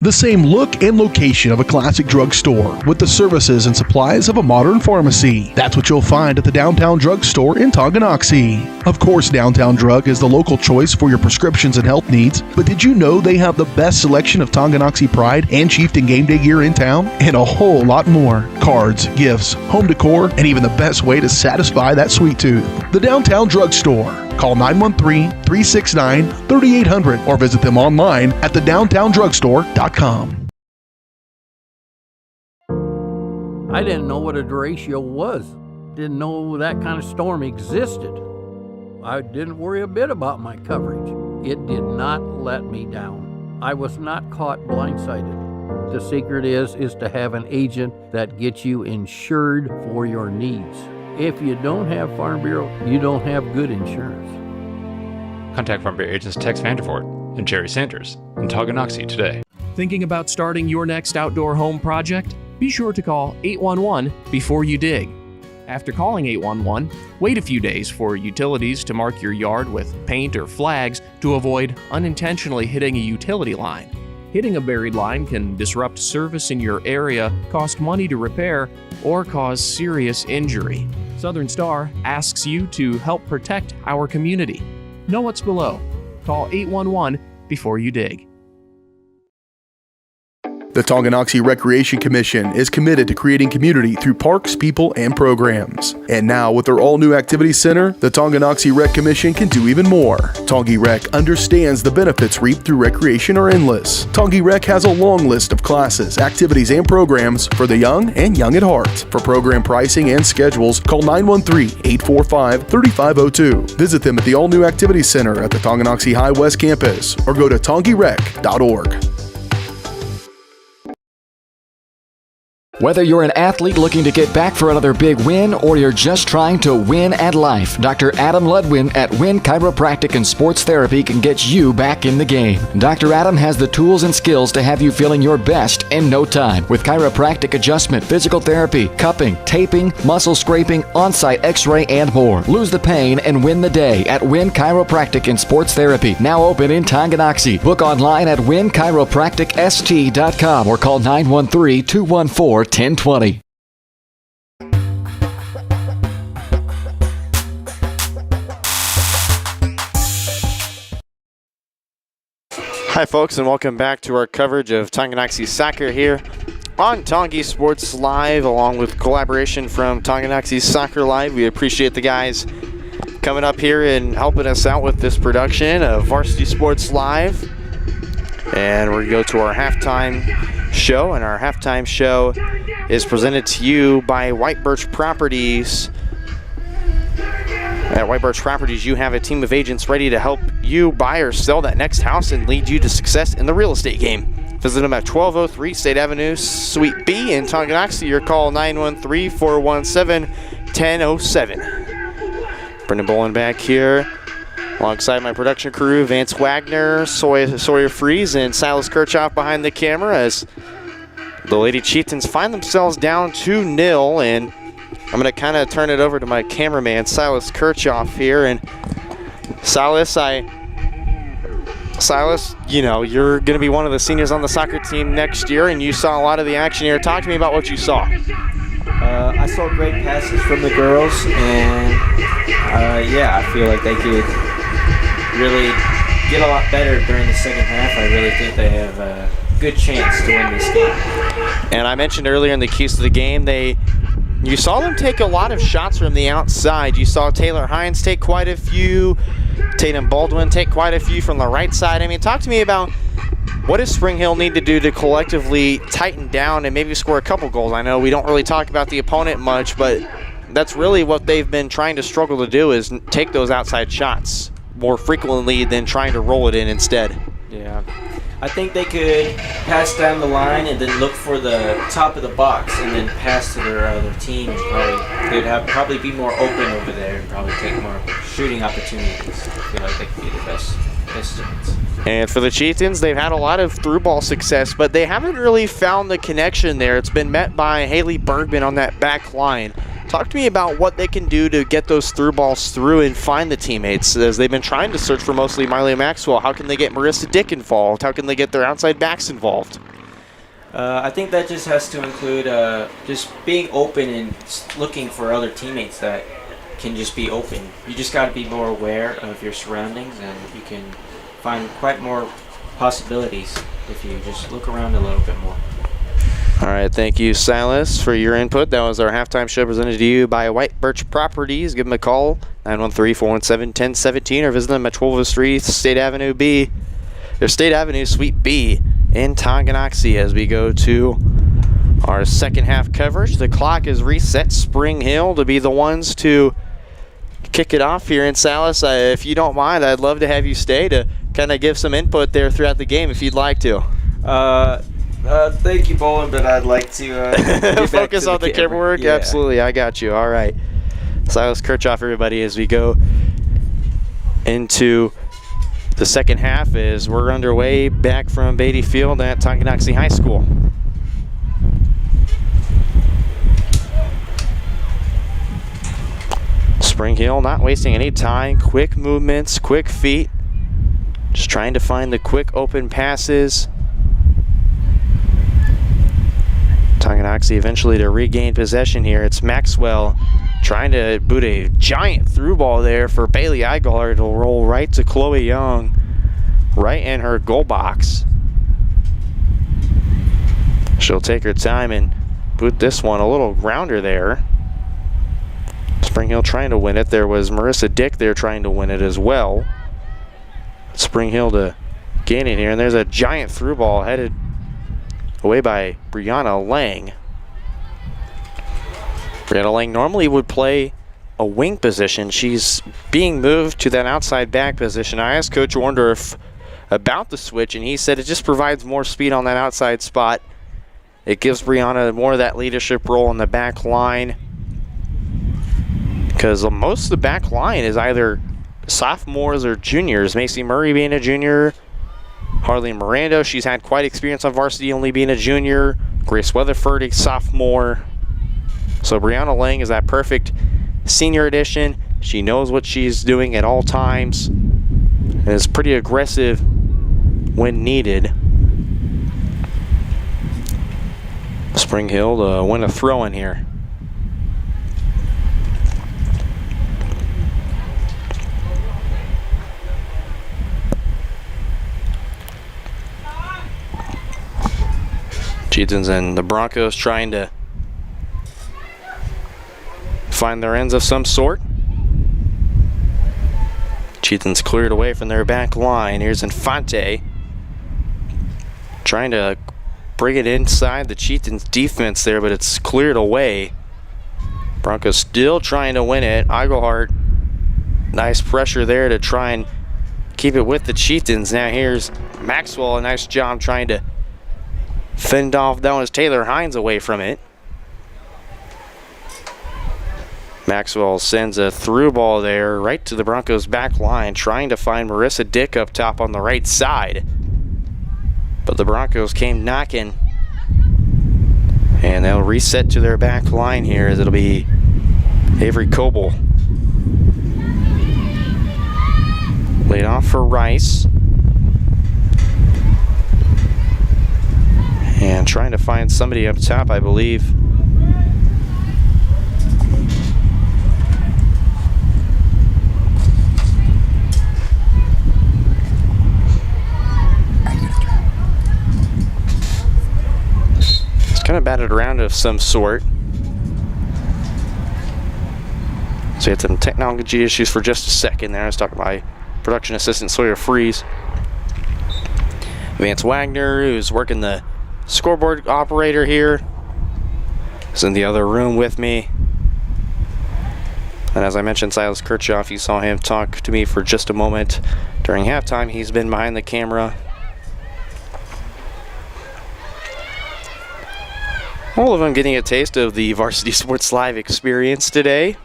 The same look and location of a classic drugstore with the services and supplies of a modern pharmacy. That's what you'll find at the Downtown Drug Store in Tonganoxie. Of course, Downtown Drug is the local choice for your prescriptions and health needs, but did you know they have the best selection of Tonganoxie Pride and Chieftain Game Day gear in town? And a whole lot more. Cards, gifts, home decor, and even the best way to satisfy that sweet tooth. The Downtown Drug Store. Call 913-369-3800 or visit them online at thedowntowndrugstore.com.
I didn't know what a derecho was. Didn't know that kind of storm existed. I didn't worry a bit about my coverage. It did not let me down. I was not caught blindsided. The secret is to have an agent that gets you insured for your needs. If you don't have Farm Bureau, you don't have good insurance.
Contact Farm Bureau agents Tex Vandervoort and Jerry Sanders in Tonganoxie today.
Thinking about starting your next outdoor home project? Be sure to call 811 before you dig. After calling 811, wait a few days for utilities to mark your yard with paint or flags to avoid unintentionally hitting a utility line. Hitting a buried line can disrupt service in your area, cost money to repair, or cause serious injury. Southern Star asks you to help protect our community. Know what's below. Call 811 before you dig.
The Tonganoxie Recreation Commission is committed to creating community through parks, people, and programs. And now, with their all-new activity center, the Tonganoxie Rec Commission can do even more. Tongi Rec understands the benefits reaped through recreation are endless. Tongi Rec has a long list of classes, activities, and programs for the young and young at heart. For program pricing and schedules, call 913-845-3502. Visit them at the all-new activity center at the Tonganoxie High West campus or go to tongirec.org.
Whether you're an athlete looking to get back for another big win or you're just trying to win at life, Dr. Adam Ludwin at Win Chiropractic and Sports Therapy can get you back in the game. Dr. Adam has the tools and skills to have you feeling your best in no time with chiropractic adjustment, physical therapy, cupping, taping, muscle scraping, on-site x-ray, and more. Lose the pain and win the day at Win Chiropractic and Sports Therapy, now open in Tonganoxie. Book online at winchiropracticst.com or call 913-214-1020.
Hi folks, and welcome back to our coverage of Tonganoxie soccer here on Tongi Sports Live, along with collaboration from Tonganoxie Soccer Live. We appreciate the guys coming up here and helping us out with this production of Varsity Sports Live. And we're going to go to our halftime show, and our halftime show is presented to you by White Birch Properties. At White Birch Properties, you have a team of agents ready to help you buy or sell that next house and lead you to success in the real estate game. Visit them at 1203 State Avenue, Suite B in Tonganoxie, or call 913-417-1007. Brendan Bolin back here alongside my production crew, Vance Wagner, Sawyer Freeze, and Silas Kirchhoff behind the camera as the Lady Chieftains find themselves down 2-0, and I'm going to kind of turn it over to my cameraman, Silas Kirchhoff here. And Silas, I Silas, you know, you're going to be one of the seniors on the soccer team next year, and you saw a lot of the action here. Talk to me about what you saw.
I saw great passes from the girls, and I feel like they could really get a lot better during the second half. I really think they have a good chance to win this game.
And I mentioned earlier in the keys to the game, you saw them take a lot of shots from the outside. You saw Taylor Hines take quite a few, Tatum Baldwin take quite a few from the right side. I mean, talk to me about what does Spring Hill need to do to collectively tighten down and maybe score a couple goals? I know we don't really talk about the opponent much, but that's really what they've been trying to struggle to do, is take those outside shots more frequently than trying to roll it in instead.
Yeah. I think they could pass down the line and then look for the top of the box and then pass to their other team. They'd probably be more open over there and probably take more shooting opportunities. I feel like they could be the best chance.
And for the Chieftains, they've had a lot of through ball success, but they haven't really found the connection there. It's been met by Haley Bergman on that back line. Talk to me about what they can do to get those through balls through and find the teammates, as they've been trying to search for mostly Miley Maxwell. How can they get Marissa Dick involved? How can they get their outside backs involved?
I think that just has to include just being open and looking for other teammates that can just be open. You just got to be more aware of your surroundings, and you can find quite more possibilities if you just look around a little bit more.
All right, thank you, Silas, for your input. That was our halftime show presented to you by White Birch Properties. Give them a call, 913-417-1017, or visit them at 12th Street, State Avenue B, or State Avenue, Suite B in Tonganoxie. As we go to our second half coverage, the clock is reset. Spring Hill to be the ones to kick it off here. And Silas, if you don't mind, I'd love to have you stay to kind of give some input there throughout the game if you'd like to.
Thank you, Bolin, but I'd like to
focus on the camera work. Yeah. Absolutely, I got you. All right, Silas Kirchhoff, everybody, as we go into the second half, as we're underway back from Beatty Field at Tonganoxie High School. Spring Hill not wasting any time. Quick movements, quick feet, just trying to find the quick open passes. Tonganoxie eventually to regain possession here. It's Maxwell trying to boot a giant through ball there for Bailey Eigelhardt. It'll roll right to Chloe Young, right in her goal box. She'll take her time and boot this one. A little grounder there. Spring Hill trying to win it. There was Marissa Dick there trying to win it as well. Spring Hill to gain it here, and there's a giant through ball headed away by Brianna Lang. Brianna Lang normally would play a wing position. She's being moved to that outside back position. I asked Coach Orndorff about the switch, and he said it just provides more speed on that outside spot. It gives Brianna more of that leadership role in the back line, because most of the back line is either sophomores or juniors. Macy Murray being a junior, Harley Miranda, she's had quite experience on varsity, only being a junior. Grace Weatherford, a sophomore. So Brianna Lang is that perfect senior addition. She knows what she's doing at all times and is pretty aggressive when needed. Spring Hill to win a throw-in here. Chieftains and the Broncos trying to find their ends of some sort. Chieftains cleared away from their back line. Here's Infante trying to bring it inside the Chieftains defense there, but it's cleared away. Broncos still trying to win it. Eigelhardt, nice pressure there to try and keep it with the Chieftains. Now here's Maxwell, a nice job trying to fend off down as Taylor Hines away from it. Maxwell sends a through ball there right to the Broncos back line, trying to find Marissa Dick up top on the right side. But the Broncos came knocking, and they'll reset to their back line here, as it'll be Avery Coble. Laid off for Rice. And trying to find somebody up top, I believe. It's kind of batted around of some sort. So we had some technology issues for just a second there. I was talking to my production assistant Sawyer Freeze. Vance Wagner, who's working the scoreboard operator here, is in the other room with me. And as I mentioned, Silas Kirchhoff, you saw him talk to me for just a moment during halftime. He's been behind the camera. All of them getting a taste of the Varsity Sports Live experience today.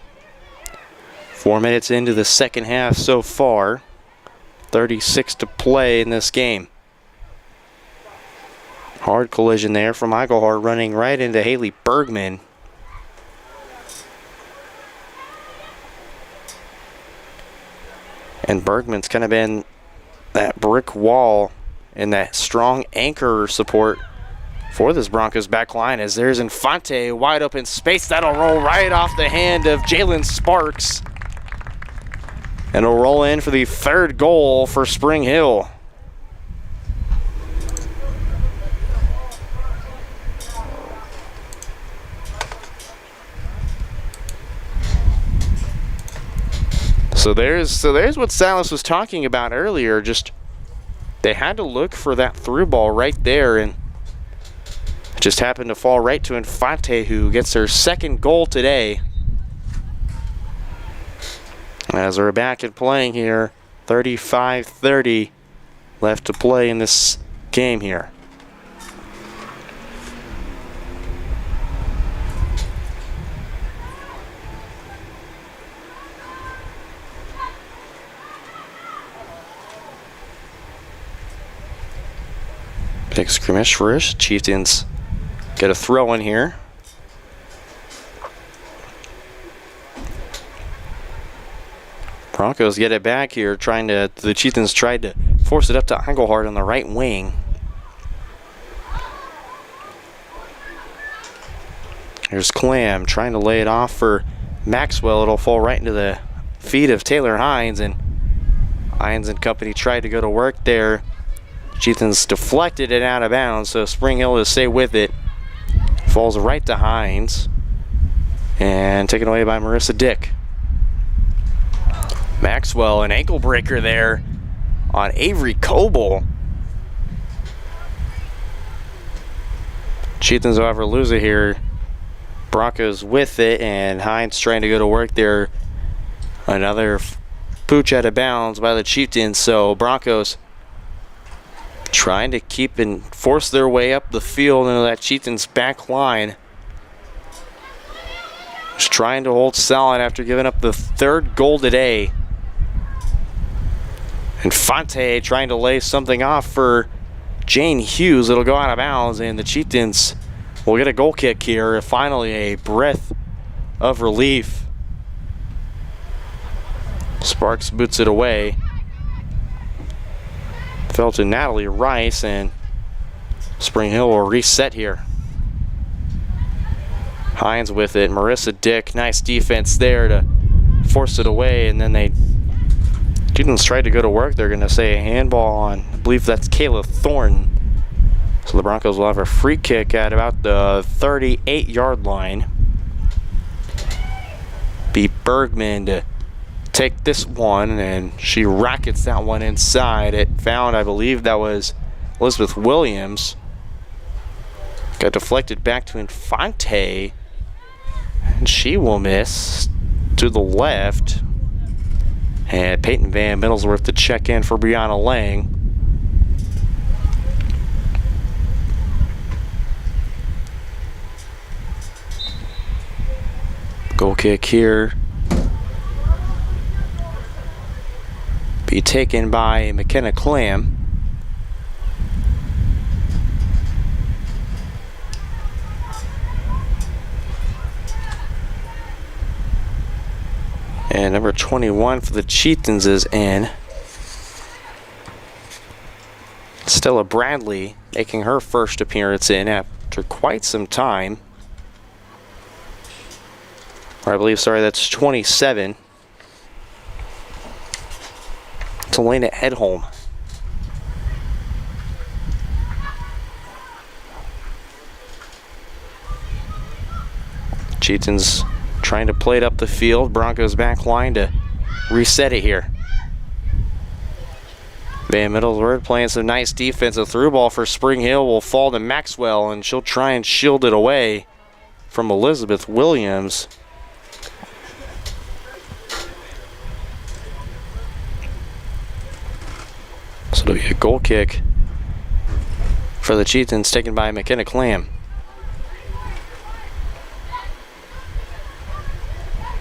4 minutes into the second half so far. 36 to play in this game. Hard collision there from Eichelhart running right into Haley Bergman. And Bergman's kind of been that brick wall and that strong anchor support for this Broncos back line, as there's Infante wide open space. That'll roll right off the hand of Jalen Sparks. And it'll roll in for the third goal for Spring Hill. So there's what Silas was talking about earlier. Just they had to look for that through ball right there, and it just happened to fall right to Infante, who gets her second goal today. As we're back and playing here, 35-30 left to play in this game here. Big scrimmage for us. Chieftains get a throw in here. Broncos get it back here, the Chieftains tried to force it up to Eichelhart on the right wing. Here's Clam trying to lay it off for Maxwell. It'll fall right into the feet of Taylor Hines, and Hines and company tried to go to work there. Chieftains deflected it out of bounds, so Spring Hill to stay with it. Falls right to Hines, and taken away by Marissa Dick. Maxwell, an ankle breaker there on Avery Coble. Chieftains, however, lose it here. Broncos with it, and Hines trying to go to work there. Another pooch out of bounds by the Chieftains, so Broncos trying to keep and force their way up the field into that Chieftains back line. Just trying to hold solid after giving up the third goal today. Infante trying to lay something off for Jane Hughes. It'll go out of bounds, and the Chieftains will get a goal kick here. Finally, a breath of relief. Sparks boots it away. Fell to Natalie Rice, and Spring Hill will reset here. Hines with it. Marissa Dick, nice defense there to force it away, and then they Chieftains tried to go to work. They're going to say a handball on, I believe that's Kayla Thornton. So the Broncos will have a free kick at about the 38-yard line. Be Bergman to take this one, and she rockets that one inside. It found, I believe that was Elizabeth Williams. Got deflected back to Infante, and she will miss to the left. And Peyton Van Middlesworth to check in for Brianna Lang. Goal kick here. Be taken by McKenna Clam. And number 21 for the Chieftains is in. Stella Bradley making her first appearance in after quite some time. Or I believe, sorry, that's 27. Elena Edholm. Chieftains trying to play it up the field. Broncos back line to reset it here. Van Middlesworth playing some nice defense. A through ball for Spring Hill will fall to Maxwell, and she'll try and shield it away from Elizabeth Williams. So it'll be a goal kick for the Chieftains, taken by McKenna Clam.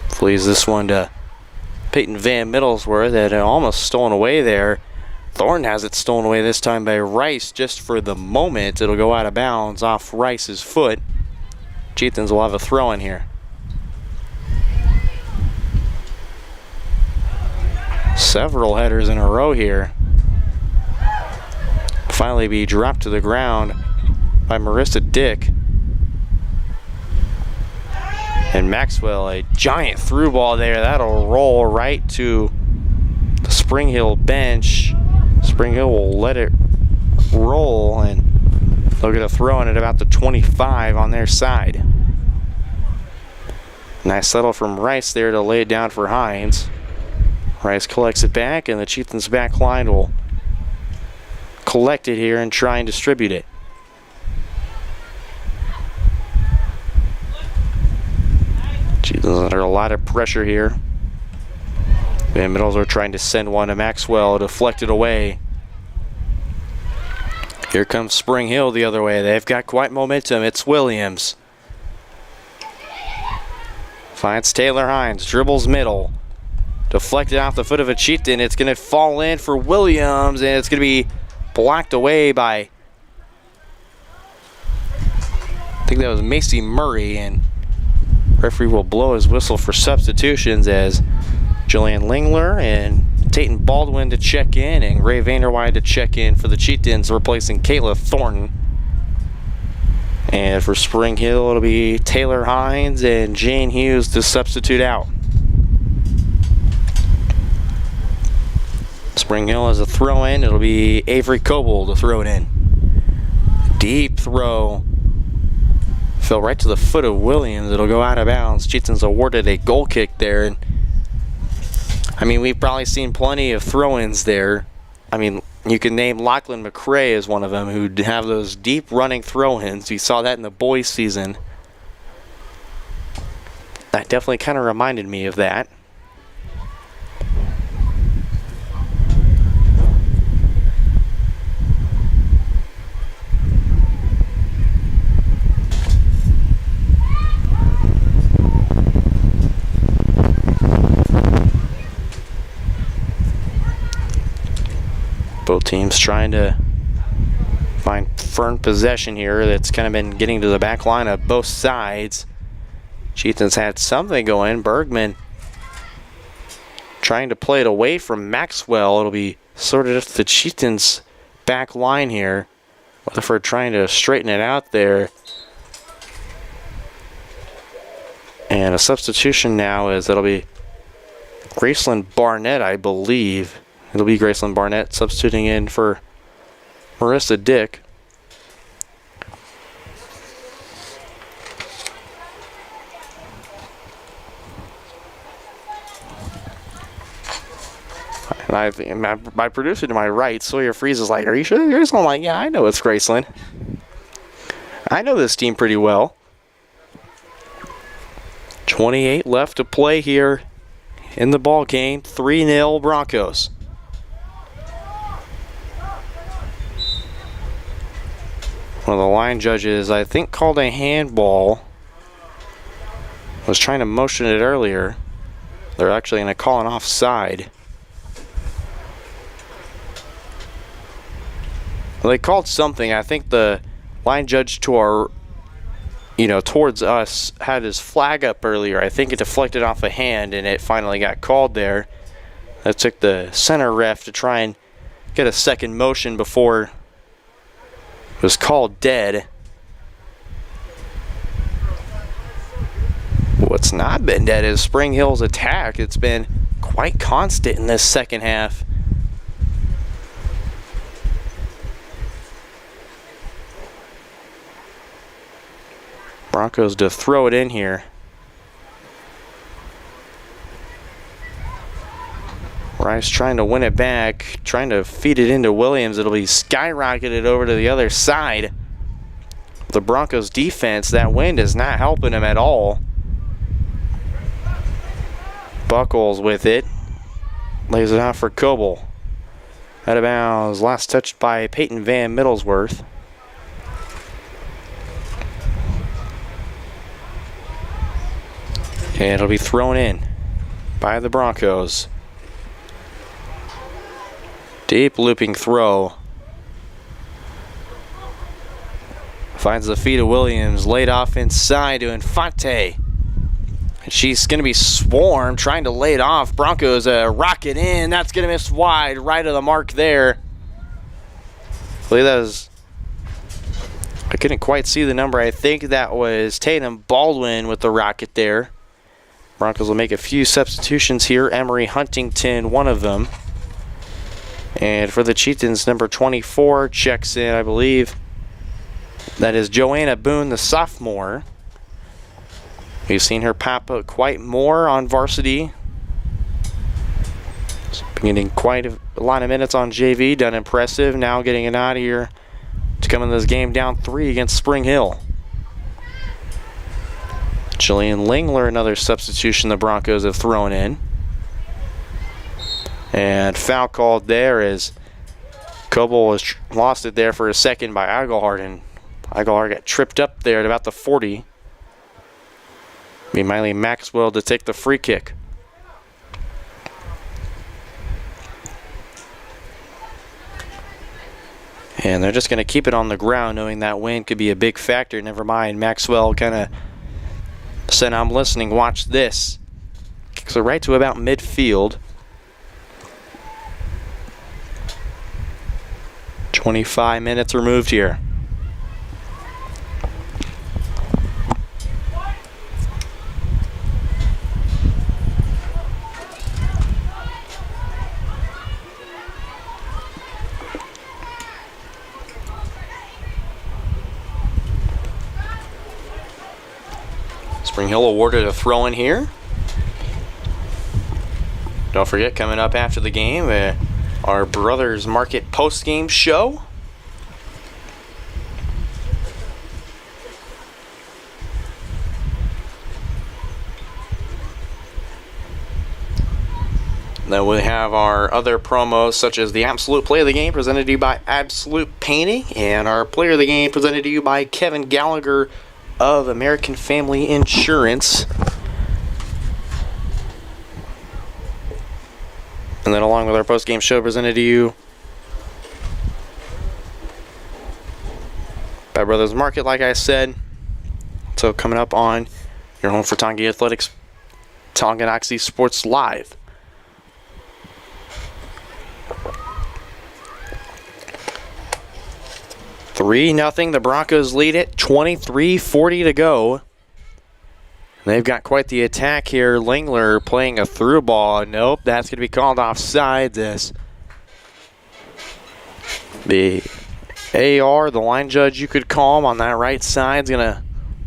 Flees this one to Peyton Van Middlesworth. That almost stolen away there. Thornton has it stolen away this time by Rice just for the moment. It'll go out of bounds off Rice's foot. Chieftains will have a throw in here. Several headers in a row here. Finally be dropped to the ground by Marissa Dick. And Maxwell, a giant through ball there. That'll roll right to the Spring Hill bench. Spring Hill will let it roll, and they'll get a throw in at about the 25 on their side. Nice settle from Rice there to lay it down for Hines. Rice collects it back, and the Chieftains back line will collect it here and try and distribute it. Chieftains under a lot of pressure here. Van Middles are trying to send one to Maxwell, deflected away. Here comes Spring Hill the other way. They've got quite momentum. It's Williams. Finds Taylor Hines, dribbles middle. Deflected off the foot of a Chieftain. It's going to fall in for Williams, and it's going to be blocked away by, I think that was Macy Murray, and referee will blow his whistle for substitutions as Jillian Lingler and Tayton Baldwin to check in, and Ray Vanderwide to check in for the Chieftains, replacing Kayla Thornton. And for Spring Hill, it'll be Taylor Hines and Jane Hughes to substitute out. Spring Hill has a throw in. It'll be Avery Coble to throw it in. Deep throw. Fell right to the foot of Williams. It'll go out of bounds. Chieftains awarded a goal kick there. And I mean, we've probably seen plenty of throw-ins there. I mean, you can name Lachlan McCrae as one of them who have those deep running throw-ins. You saw that in the boys season. That definitely kind of reminded me of that. Both teams trying to find firm possession here. That's kind of been getting to the back line of both sides. Chieftains had something going. Bergman trying to play it away from Maxwell. It'll be sorted up to the Chieftains back line here. Weatherford trying to straighten it out there. And a substitution now is it'll be Graceland Barnett, I believe. It'll be Graceland Barnett substituting in for Marissa Dick. And my producer to my right, Sawyer Freeze, is like, "Are you sure?" I'm like, "Yeah, I know it's Graceland. I know this team pretty well." 28 left to play here in the ball game. 3-0 Broncos. One of the line judges, I think, called a handball. Was trying to motion it earlier. They're actually going to call an offside. Well, they called something. I think the line judge to our, towards us had his flag up earlier. I think it deflected off a hand, and it finally got called there. That took the center ref to try and get a second motion before was called dead. What's not been dead is Spring Hill's attack. It's been quite constant in this second half. Broncos to throw it in here. Rice trying to win it back, trying to feed it into Williams. It'll be skyrocketed over to the other side. The Broncos defense, that wind is not helping them at all. Buckles with it. Lays it out for Coble. Out of bounds. Last touched by Peyton Van Middlesworth. And it'll be thrown in by the Broncos. Deep looping throw. Finds the feet of Williams. Laid off inside to Infante. And she's going to be swarmed, trying to lay it off. Broncos rocket in. That's going to miss wide, right of the mark there. I believe that was... I couldn't quite see the number. I think that was Tatum Baldwin with the rocket there. Broncos will make a few substitutions here. Emery Huntington, one of them. And for the Chieftains, number 24 checks in, I believe. That is Joanna Boone, the sophomore. We've seen her pop up quite more on varsity. She's been getting quite a lot of minutes on JV, done impressive. Now getting it out of here to come in this game down 3 against Spring Hill. Jillian Lingler, another substitution the Broncos have thrown in. And foul called there as Coble has lost it there for a second by Aguilar, and Aguilar got tripped up there at about the 40. Be Miley Maxwell to take the free kick. And they're just going to keep it on the ground, knowing that wind could be a big factor. Never mind, Maxwell kind of said, "I'm listening, watch this." Kicks it right to about midfield. 25 minutes removed here. Spring Hill awarded a throw in here. Don't forget, coming up after the game, our Brothers Market post-game show. Then we have our other promos, such as the Absolute Play of the Game presented to you by Absolute Painting, and our Player of the Game presented to you by Kevin Gallagher of American Family Insurance. And then along with our post-game show presented to you by Brothers Market, like I said. So coming up on your home for Tonga Athletics, Tonganoxie Sports Live. Three nothing. The Broncos lead it. 23:40 to go. They've got quite the attack here. Lingler playing a through ball. Nope, that's going to be called offside. This the AR, the line judge you could call him on that right side, is going to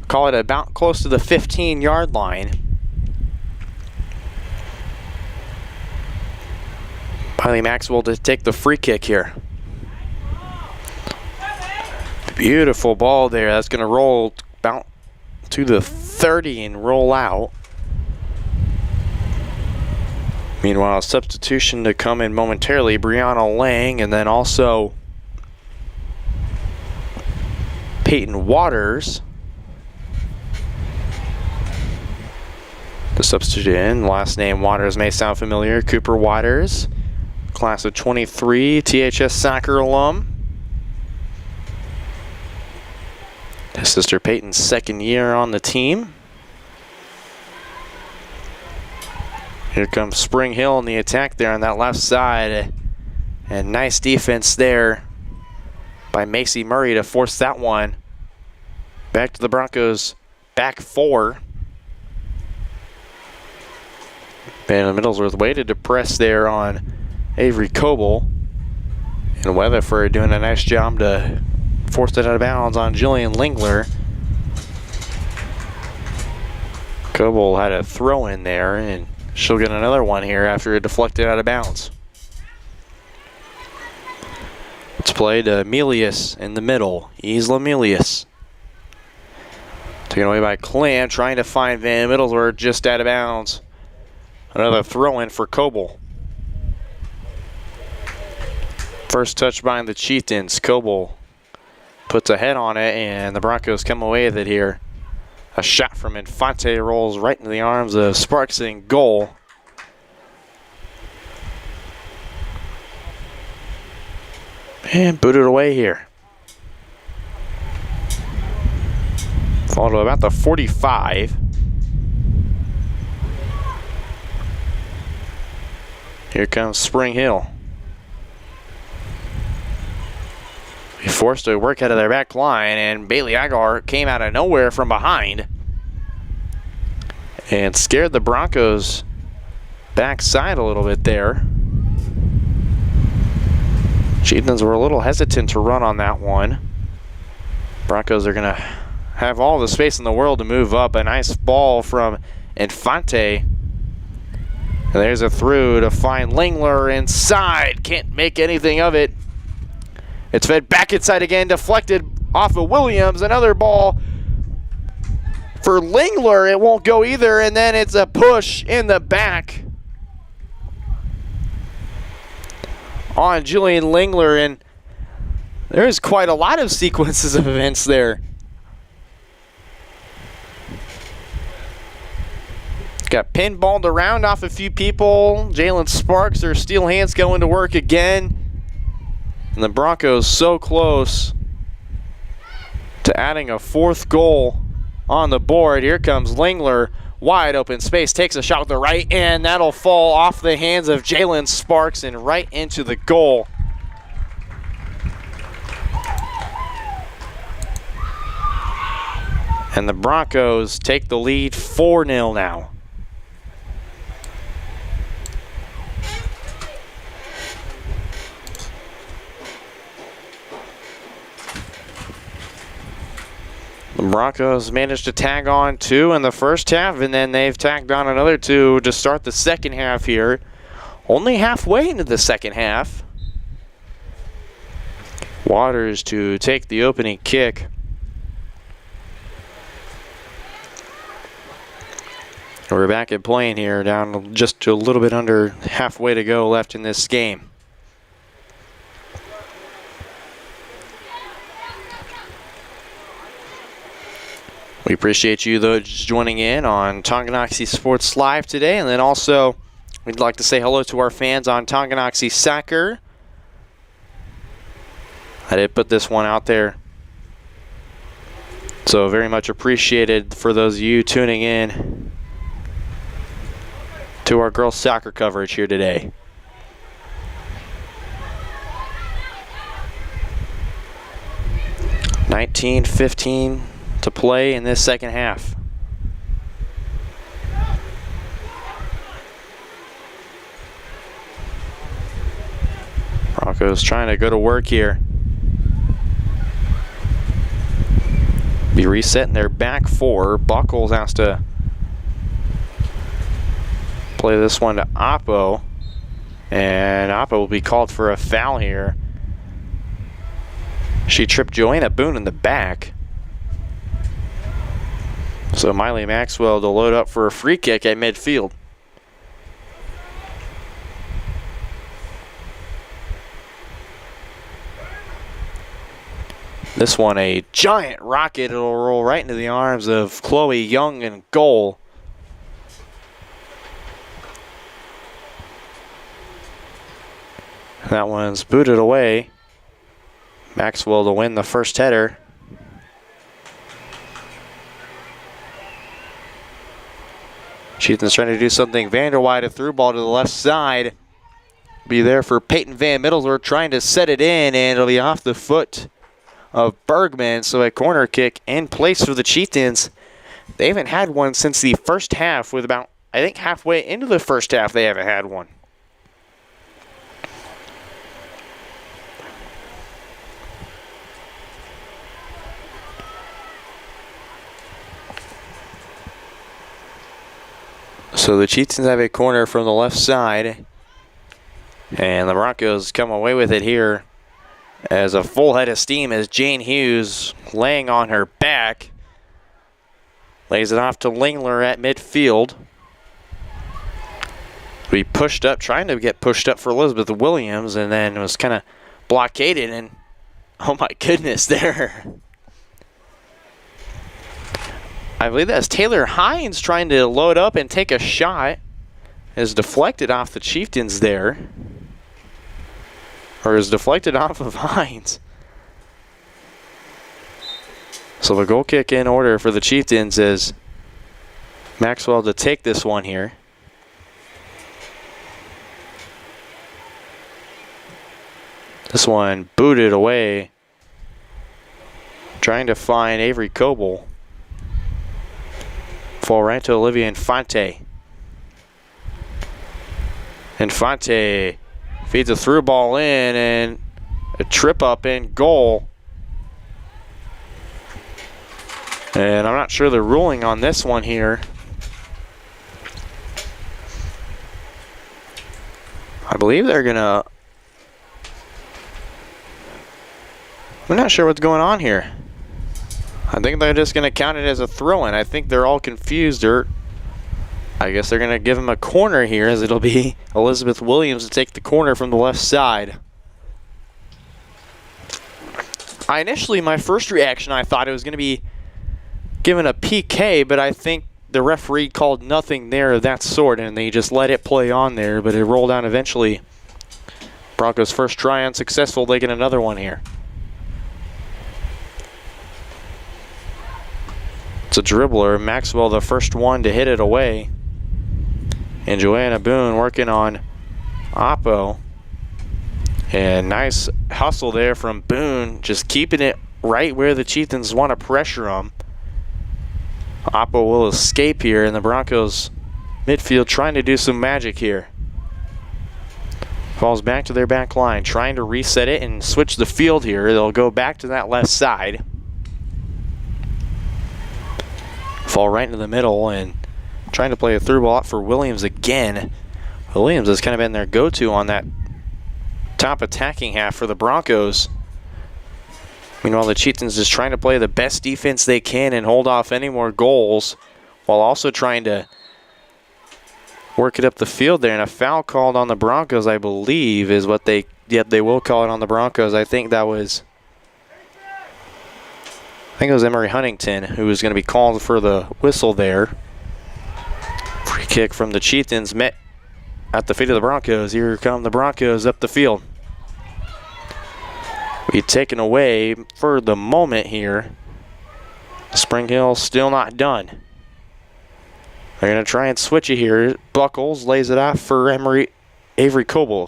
call it about close to the 15-yard line. Miley Maxwell to take the free kick here. Beautiful ball there. That's going to roll about to the 30 and roll out. Meanwhile, substitution to come in momentarily. Brianna Lang, and then also Peyton Waters. The substitute in. Last name Waters may sound familiar. Cooper Waters, class of 23, THS soccer alum. His sister Peyton's second year on the team. Here comes Spring Hill in the attack there on that left side. And nice defense there by Macy Murray to force that one back to the Broncos' back four. And Middlesworth waited to press there on Avery Coble. And Weatherford doing a nice job to force it out of bounds on Jillian Lingler. Coble had a throw in there, and she'll get another one here after it deflected out of bounds. It's played to Milius in the middle. Isla Milius. Taken away by Clam, trying to find Van Middlesworth just out of bounds. Another throw in for Coble. First touch by the Chieftains. Coble puts a head on it, and the Broncos come away with it here. A shot from Infante rolls right into the arms of Sparks in goal. And booted away here. Fall to about the 45. Here comes Spring Hill. Be forced to work out of their back line, and Bailey Agar came out of nowhere from behind and scared the Broncos backside a little bit there. Chieftains were a little hesitant to run on that one. Broncos are going to have all the space in the world to move up. A nice ball from Infante. And there's a through to find Lingler inside. Can't make anything of it. It's fed back inside again, deflected off of Williams. Another ball for Lingler. It won't go either, and then it's a push in the back on Jillian Lingler, and there's quite a lot of sequences of events there. Got pinballed around off a few people. Jalen Sparks, their steel hands going to work again. And the Broncos so close to adding a fourth goal on the board. Here comes Lingler, wide open space, takes a shot with the right, and that'll fall off the hands of Jalen Sparks and right into the goal. And the Broncos take the lead 4-0 now. The Broncos managed to tag on 2 in the first half, and then they've tagged on another 2 to start the second half here. Only halfway into the second half. Waters to take the opening kick. We're back at playing here, down just to a little bit under halfway to go left in this game. We appreciate you, though, just joining in on Tonganoxie Sports Live today. And then also, we'd like to say hello to our fans on Tonganoxie Soccer. I did put this one out there. So very much appreciated for those of you tuning in to our girls soccer coverage here today. $19-15 to play in this second half. Broncos trying to go to work here. Be resetting their back four. Buckles has to play this one to Oppo, and Oppo will be called for a foul here. She tripped Joanna Boone in the back. So Miley Maxwell to load up for a free kick at midfield. This one, a giant rocket. It'll roll right into the arms of Chloe Young in goal. That one's booted away. Maxwell to win the first header. Chieftains trying to do something. Vanderwide, a through ball to the left side. Be there for Peyton Van Middlesworth trying to set it in, and it'll be off the foot of Bergman. So a corner kick in place for the Chieftains. They haven't had one since the first half, with about, I think, halfway into the first half they haven't had one. So the Chieftains have a corner from the left side, and the Broncos come away with it here as a full head of steam as Jane Hughes, laying on her back, lays it off to Lingler at midfield. We pushed up, trying to get pushed up for Elizabeth Williams, and then was kind of blockaded, and oh my goodness, there. I believe that's Taylor Hines trying to load up and take a shot. Is deflected off the Chieftains there. Or is deflected off of Hines. So the goal kick in order for the Chieftains is Maxwell to take this one here. This one booted away. Trying to find Avery Coble. Fall right to Olivia Infante. Infante feeds a through ball in, and a trip up in goal. And I'm not sure the ruling on this one here. I believe they're gonna, I'm not sure what's going on here. I think they're just going to count it as a throw-in. I think they're all confused. I guess they're going to give him a corner here, as it'll be Elizabeth Williams to take the corner from the left side. My first reaction, I thought it was going to be given a PK, but I think the referee called nothing there of that sort, and they just let it play on there, but it rolled out eventually. Broncos' first try unsuccessful. They get another one here. It's a dribbler. Maxwell, the first one to hit it away. And Joanna Boone working on Oppo. And nice hustle there from Boone, just keeping it right where the Chieftains want to pressure them. Oppo will escape here, and the Broncos midfield trying to do some magic here. Falls back to their back line, trying to reset it and switch the field here. They'll go back to that left side. Fall right into the middle and trying to play a through ball out for Williams again. Williams has kind of been their go-to on that top attacking half for the Broncos. Meanwhile, the Chieftains just trying to play the best defense they can and hold off any more goals, while also trying to work it up the field there. And a foul called on the Broncos, I believe, is what they will call it on the Broncos. I think it was Emery Huntington who was going to be called for the whistle there. Free kick from the Chieftains met at the feet of the Broncos. Here come the Broncos up the field. Be taken away for the moment here. Spring Hill still not done. They're going to try and switch it here. Buckles lays it off for Avery Coble,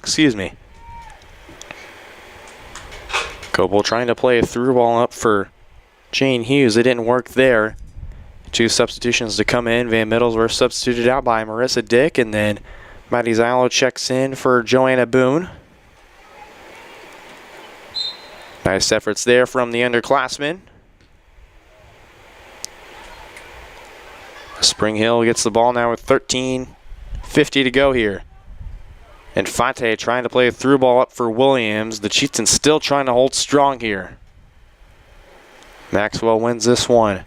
Coble trying to play a through ball up for Jane Hughes. It didn't work there. Two substitutions to come in. Van Middles were substituted out by Marissa Dick, and then Maddie Zilo checks in for Joanna Boone. Nice efforts there from the underclassmen. Spring Hill gets the ball now with 13:50 to go here. Infante trying to play a through ball up for Williams. The Chieftains still trying to hold strong here. Maxwell wins this one.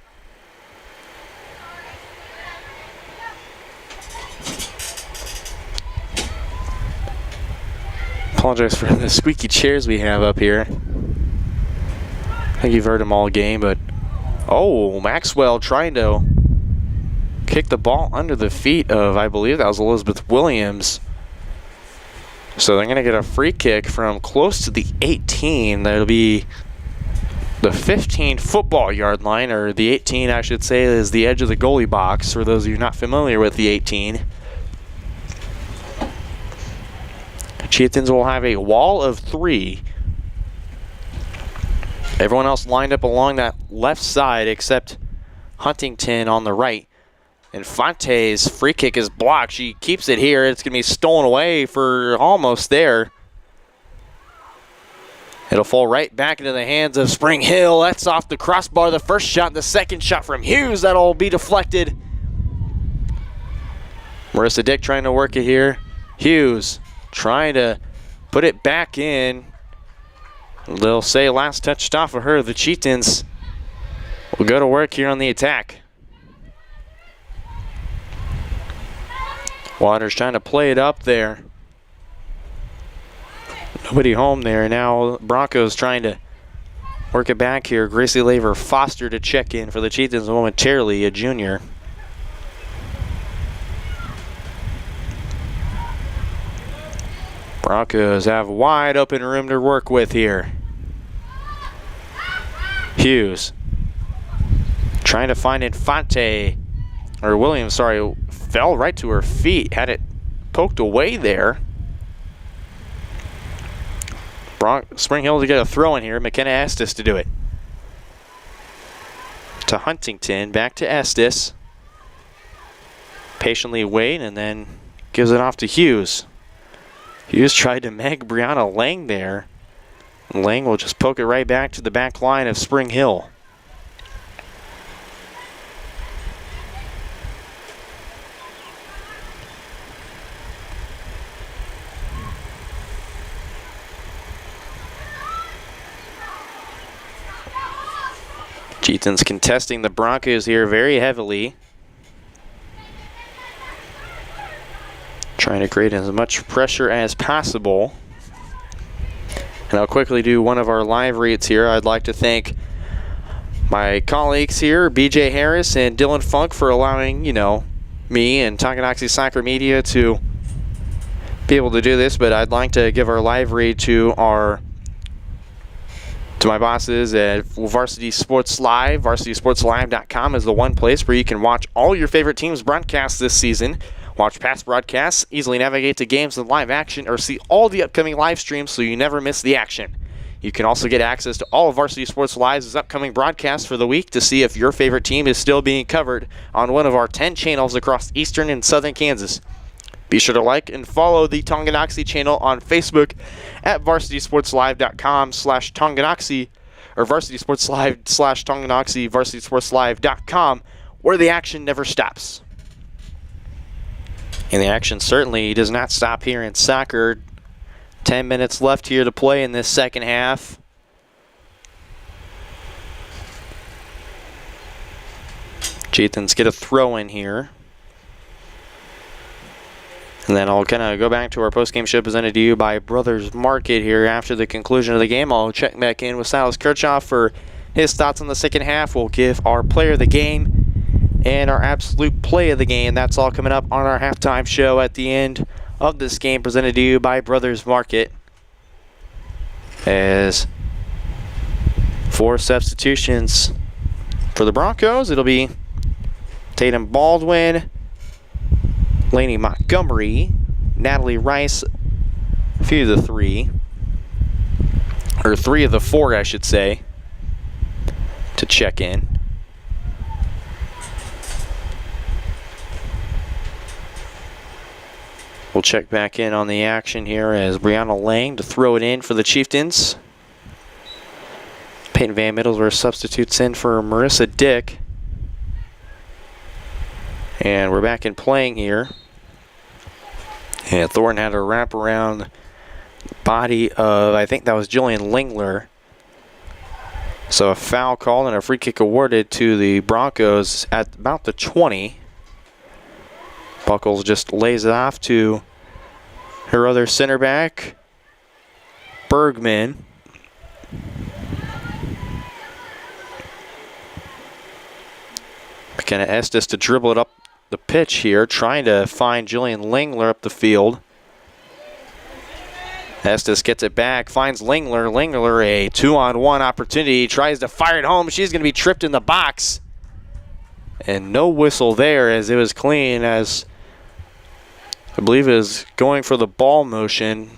Apologize for the squeaky chairs we have up here. I think you've heard them all game, but Maxwell trying to kick the ball under the feet of, I believe that was Elizabeth Williams. So they're going to get a free kick from close to the 18. That'll be the 15 football yard line, or the 18, I should say, is the edge of the goalie box, for those of you not familiar with the 18. Chieftains will have a wall of 3 Everyone else lined up along that left side except Huntington on the right. And Fonte's free kick is blocked. She keeps it here. It's going to be stolen away for almost there. It'll fall right back into the hands of Spring Hill. That's off the crossbar. The first shot, the second shot from Hughes. That'll be deflected. Marissa Dick trying to work it here. Hughes trying to put it back in. They'll say last touched off of her. The Chieftains will go to work here on the attack. Waters trying to play it up there. Nobody home there. Now Broncos trying to work it back here. Gracie Laver Foster to check in for the Chieftains momentarily, a junior. Broncos have wide open room to work with here. Hughes trying to find Infante, or Williams, sorry, fell right to her feet, had it poked away there. Spring Hill to get a throw in here. McKenna Estes to do it. To Huntington, back to Estes. Patiently wait and then gives it off to Hughes. Hughes tried to meg Brianna Lang there. Lang will just poke it right back to the back line of Spring Hill. Chieftains contesting the Broncos here very heavily. Trying to create as much pressure as possible. And I'll quickly do one of our live reads here. I'd like to thank my colleagues here, BJ Harris and Dylan Funk, for allowing, me and Tonganoxie Soccer Media to be able to do this. But I'd like to give our live read to my bosses at Varsity Sports Live. VarsitySportsLive.com is the one place where you can watch all your favorite teams' broadcasts this season. Watch past broadcasts, easily navigate to games and live action, or see all the upcoming live streams so you never miss the action. You can also get access to all of Varsity Sports Live's upcoming broadcasts for the week to see if your favorite team is still being covered on one of our 10 channels across eastern and southern Kansas. Be sure to like and follow the Tonganoxie channel on Facebook at VarsitySportsLive.com/Tonganoxie or VarsitySportsLive/Tonganoxie, VarsitySportsLive.com, where the action never stops. And the action certainly does not stop here in soccer. 10 minutes left here to play in this second half. Chieftains get a throw in here. And then I'll kind of go back to our post-game show presented to you by Brothers Market here after the conclusion of the game. I'll check back in with Silas Kirchhoff for his thoughts on the second half. We'll give our player of the game and our absolute play of the game. That's all coming up on our halftime show at the end of this game presented to you by Brothers Market. As 4 substitutions for the Broncos, it'll be Tatum Baldwin, Lainey Montgomery, Natalie Rice, a few of the 3, or 3 of the 4, I should say, to check in. We'll check back in on the action here as Brianna Lang to throw it in for the Chieftains. Peyton Van Middlesworth substitutes in for Marissa Dick. And we're back in playing here. And Thornton had a wrap around the body of, I think that was Jillian Lingler. So a foul called and a free kick awarded to the Broncos at about the 20. Buckles just lays it off to her other center back, Bergman. McKenna Estes to dribble it up the pitch here, trying to find Jillian Lingler up the field. Estes gets it back, finds Lingler. Lingler, a 2-on-1 opportunity, tries to fire it home. She's going to be tripped in the box. And no whistle there as it was clean, as I believe it is going for the ball motion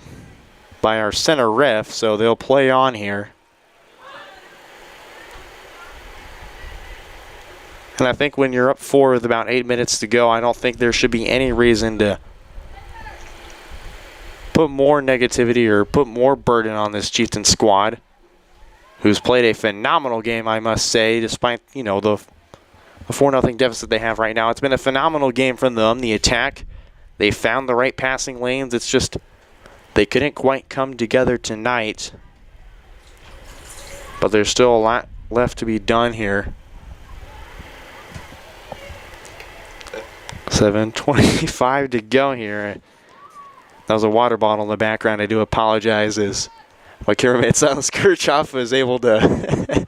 by our center ref, so they'll play on here. And I think when you're up 4 with about 8 minutes to go, I don't think there should be any reason to put more negativity or put more burden on this Chieftains squad, who's played a phenomenal game, I must say, despite, you know, the 4-0 deficit they have right now. It's been a phenomenal game from them. The attack, they found the right passing lanes. It's just they couldn't quite come together tonight. But there's still a lot left to be done here. 7:25 to go here. That was a water bottle in the background. I do apologize as my cameraman Silas Kirchhoff was able to...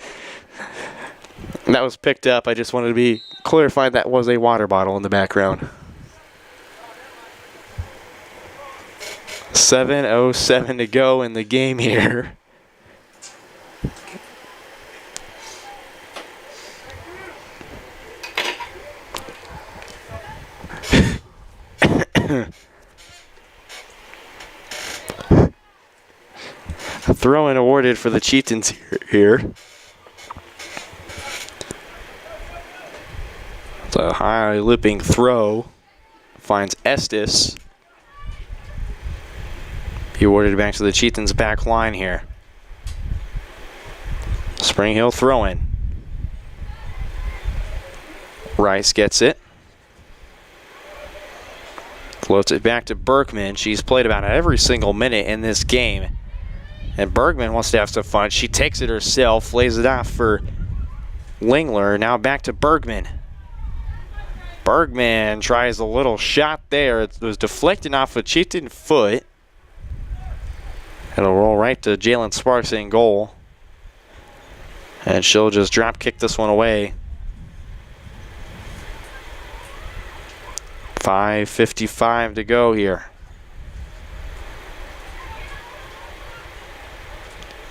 That was picked up. I just wanted to be clarified that was a water bottle in the background. 7:07 to go in the game here. A throw-in awarded for the Chieftains here. It's a high looping throw. Finds Estes. He awarded it back to the Chieftains back line here. Spring Hill throw-in. Rice gets it. Floats it back to Bergman. She's played about every single minute in this game. And Bergman wants to have some fun. She takes it herself, lays it off for Lingler. Now back to Bergman. Bergman tries a little shot there. It was deflected off a Chieftain foot. It'll roll right to Jalen Sparks in goal. And she'll just drop kick this one away. 5:55 to go here.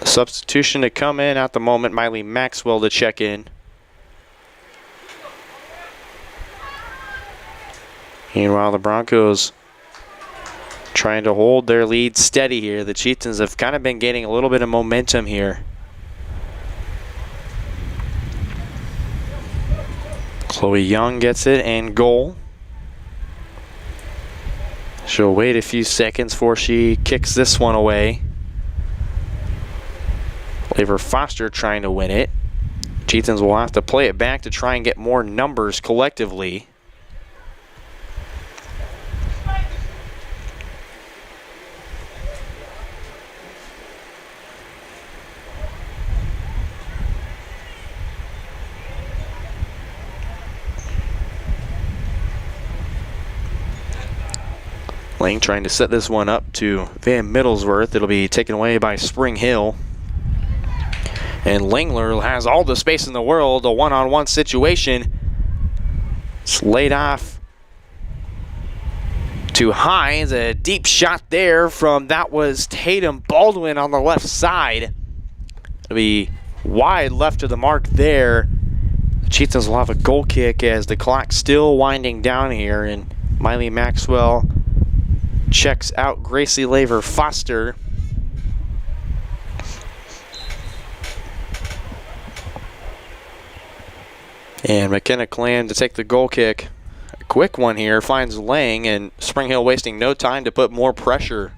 A substitution to come in at the moment. Miley Maxwell to check in. Meanwhile, the Broncos trying to hold their lead steady here. The Chieftains have kind of been gaining a little bit of momentum here. Chloe Young gets it and goal. She'll wait a few seconds before she kicks this one away. Laver Foster trying to win it. Chieftains will have to play it back to try and get more numbers collectively. Lang trying to set this one up to Van Middlesworth. It'll be taken away by Spring Hill. And Lingler has all the space in the world. A one-on-one situation. It's laid off to Hines. A deep shot there from, that was Tatum Baldwin on the left side. It'll be wide left of the mark there. The Chieftains will have a goal kick as the clock's still winding down here. And Miley Maxwell checks out Gracie Laver Foster. And McKenna Clan to take the goal kick. A quick one here, finds Lang, and Spring Hill wasting no time to put more pressure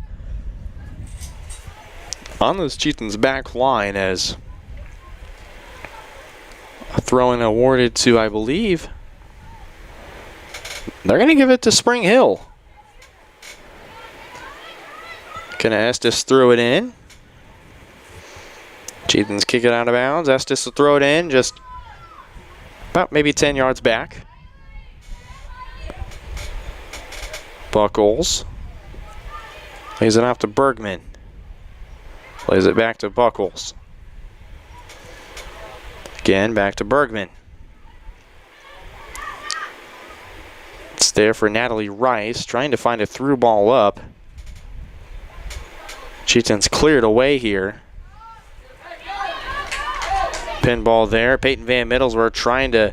on this Chieftains back line as a throw-in awarded to, I believe, they're going to give it to Spring Hill. Gonna Estes threw it in. Chieftains kick it out of bounds. Estes will throw it in just about maybe 10 yards back. Buckles lays it off to Bergman. Plays it back to Buckles. Again, back to Bergman. It's there for Natalie Rice, trying to find a through ball up. Chieftains cleared away here. Pinball there. Peyton Van Middlesworth trying to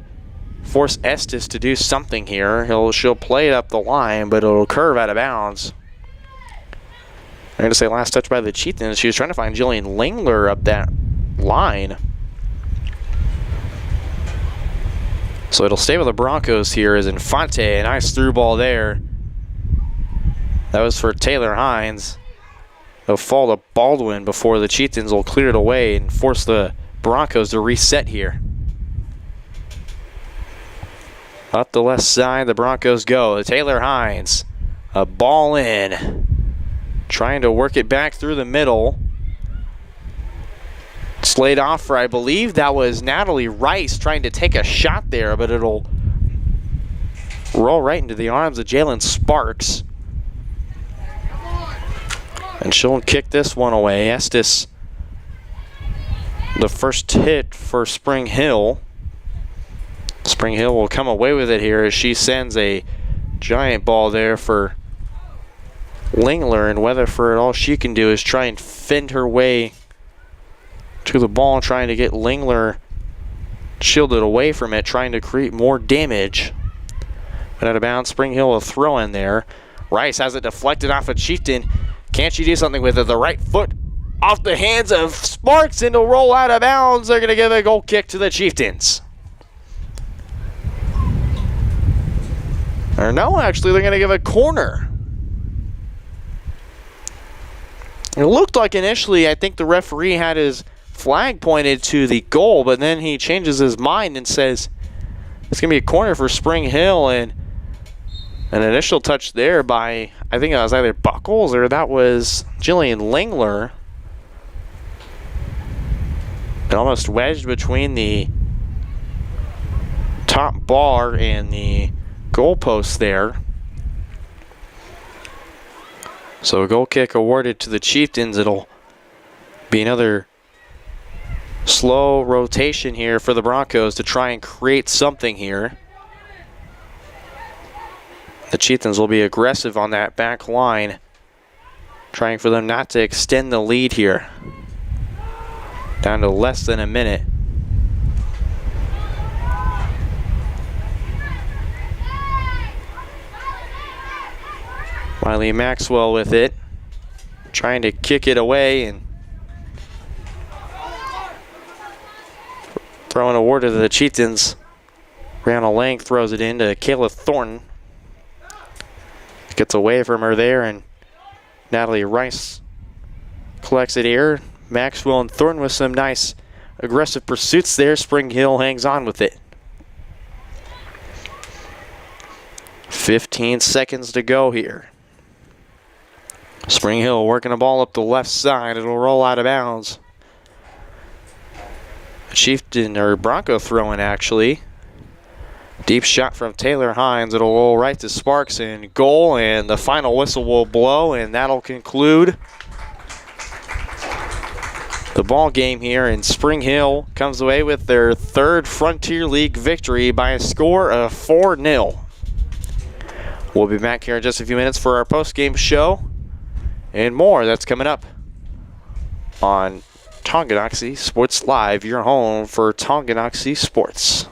force Estes to do something here. She'll play it up the line, but it'll curve out of bounds. I'm going to say last touch by the Chieftains. She was trying to find Jillian Lingler up that line. So it'll stay with the Broncos here as Infante. A nice through ball there. That was for Taylor Hines. It'll fall to Baldwin before the Chieftains will clear it away and force the Broncos to reset here. Up the left side, the Broncos go. Taylor Hines, a ball in. Trying to work it back through the middle. Slayed off for, I believe that was Natalie Rice trying to take a shot there, but it'll roll right into the arms of Jalen Sparks. And she'll kick this one away. Estes, the first hit for Spring Hill. Spring Hill will come away with it here as she sends a giant ball there for Lingler, and Weatherford, all she can do is try and fend her way to the ball, trying to get Lingler shielded away from it, trying to create more damage. But out of bounds, Spring Hill a throw in there. Rice has it deflected off of Chieftain. Can't she do something with it? The right foot off the hands of Sparks, and to roll out of bounds. They're going to give a goal kick to the Chieftains. Or no, actually, they're going to give a corner. It looked like initially, I think the referee had his flag pointed to the goal, but then he changes his mind and says it's going to be a corner for Spring Hill, and an initial touch there by, I think it was either Buckles or that was Jillian Lingler. It almost wedged between the top bar and the goalpost there. So a goal kick awarded to the Chieftains. It'll be another slow rotation here for the Broncos to try and create something here. The Chieftains will be aggressive on that back line, trying for them not to extend the lead here. Down to less than a minute. Miley Maxwell with it, trying to kick it away and throwing award to the Chieftains. Brianna Lang throws it in to Kayla Thornton. Gets away from her there, and Natalie Rice collects it here. Maxwell and Thornton with some nice aggressive pursuits there. Spring Hill hangs on with it. 15 seconds to go here. Spring Hill working a ball up the left side. It'll roll out of bounds. Chieftain or Bronco throwing actually. Deep shot from Taylor Hines. It'll roll right to Sparks and goal, and the final whistle will blow, and that'll conclude the ball game here. And Spring Hill comes away with their third Frontier League victory by a score of 4-0. We'll be back here in just a few minutes for our post-game show and more. That's coming up on Tonganoxie Sports Live, your home for Tonganoxie Sports.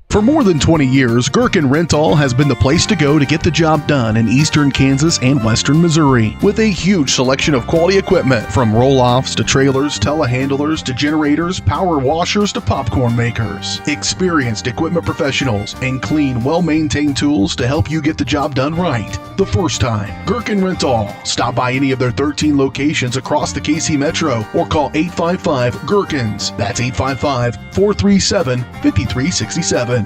For more than 20 years, Gherkin Rental has been the place to go to get the job done in eastern Kansas and western Missouri. With a huge selection of quality equipment, from roll-offs to trailers, telehandlers to generators, power washers to popcorn makers. Experienced equipment professionals and clean, well-maintained tools to help you get the job done right the first time. Gherkin Rental. Stop by any of their 13 locations across the KC Metro or call 855-GHERKINS. That's 855-437-5367.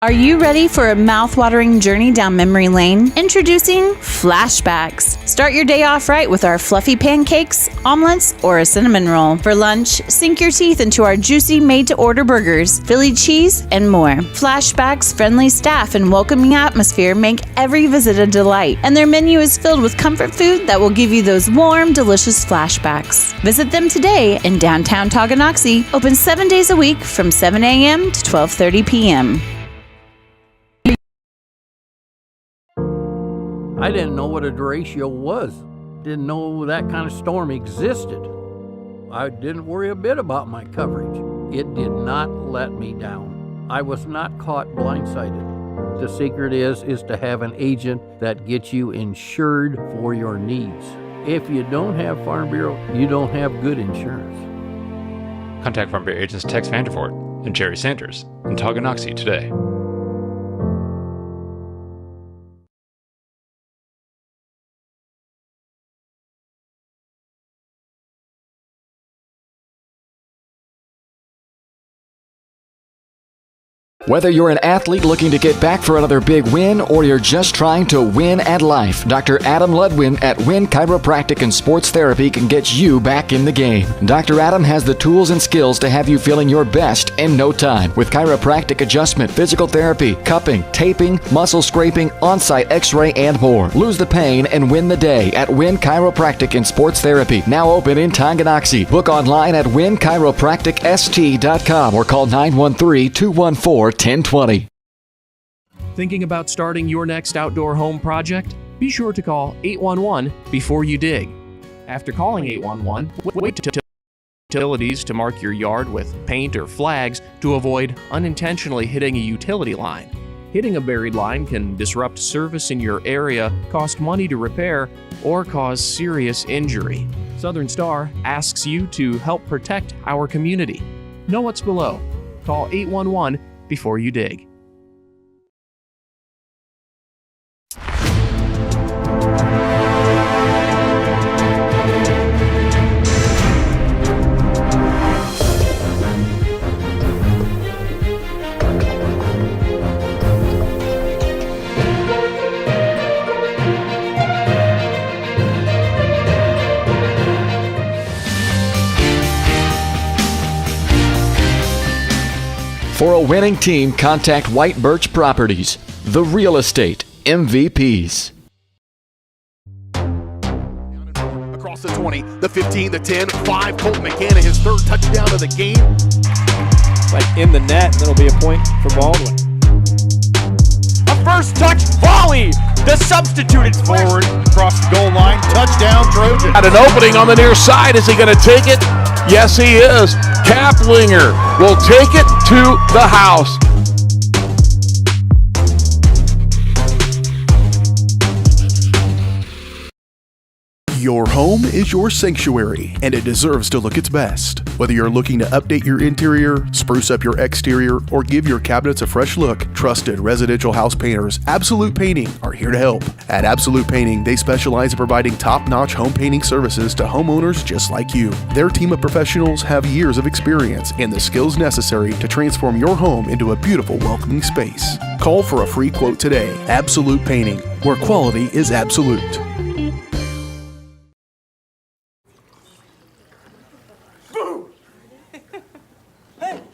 Are you ready for a mouth-watering journey down memory lane? Introducing Flashbacks. Start your day off right with our fluffy pancakes, omelets, or a cinnamon roll. For lunch, sink your teeth into our juicy made-to-order burgers, Philly cheese, and more. Flashbacks' friendly staff and welcoming atmosphere make every visit a delight, and their menu is filled with comfort food that will give you those warm, delicious flashbacks. Visit them today in downtown Tonganoxie, open 7 days a week from 7 a.m. to 12:30 p.m.
I didn't know what a derecho was. Didn't know that kind of storm existed. I didn't worry a bit about my coverage. It did not let me down. I was not caught blindsided. The secret is to have an agent that gets you insured for your needs. If you don't have Farm Bureau, you don't have good insurance.
Contact Farm Bureau agents Tex Vandervoort and Jerry Sanders in Tonganoxie today.
Whether you're an athlete looking to get back for another big win or you're just trying to win at life, Dr. Adam Ludwin at Win Chiropractic and Sports Therapy can get you back in the game. Dr. Adam has the tools and skills to have you feeling your best in no time with chiropractic adjustment, physical therapy, cupping, taping, muscle scraping, on-site x-ray, and more. Lose the pain and win the day at Win Chiropractic and Sports Therapy, now open in Tonganoxie. Book online at winchiropracticst.com or call 913-214-1020.
Thinking about starting your next outdoor home project? Be sure to call 811 before you dig. After calling 811, wait to utilities to mark your yard with paint or flags to avoid unintentionally hitting a utility line. Hitting a buried line can disrupt service in your area, cost money to repair, or cause serious injury. Southern Star asks you to help protect our community. Know what's below. Call 811 before you dig.
For a winning team, contact White Birch Properties, the real estate MVPs.
Across the 20, the 15, the 10, 5. Colton McCann, his third touchdown of the game.
Like in the net, and it'll be a point for Baldwin.
A first touch volley. The substituted forward across the goal line. Touchdown, Trojan.
At an opening on the near side. Is he going to take it? Yes, he is. Kaplinger will take it to the house.
Your home is your sanctuary, and it deserves to look its best. Whether you're looking to update your interior, spruce up your exterior, or give your cabinets a fresh look, trusted residential house painters Absolute Painting are here to help. At Absolute Painting, they specialize in providing top-notch home painting services to homeowners just like you. Their team of professionals have years of experience and the skills necessary to transform your home into a beautiful, welcoming space. Call for a free quote today. Absolute Painting, where quality is absolute.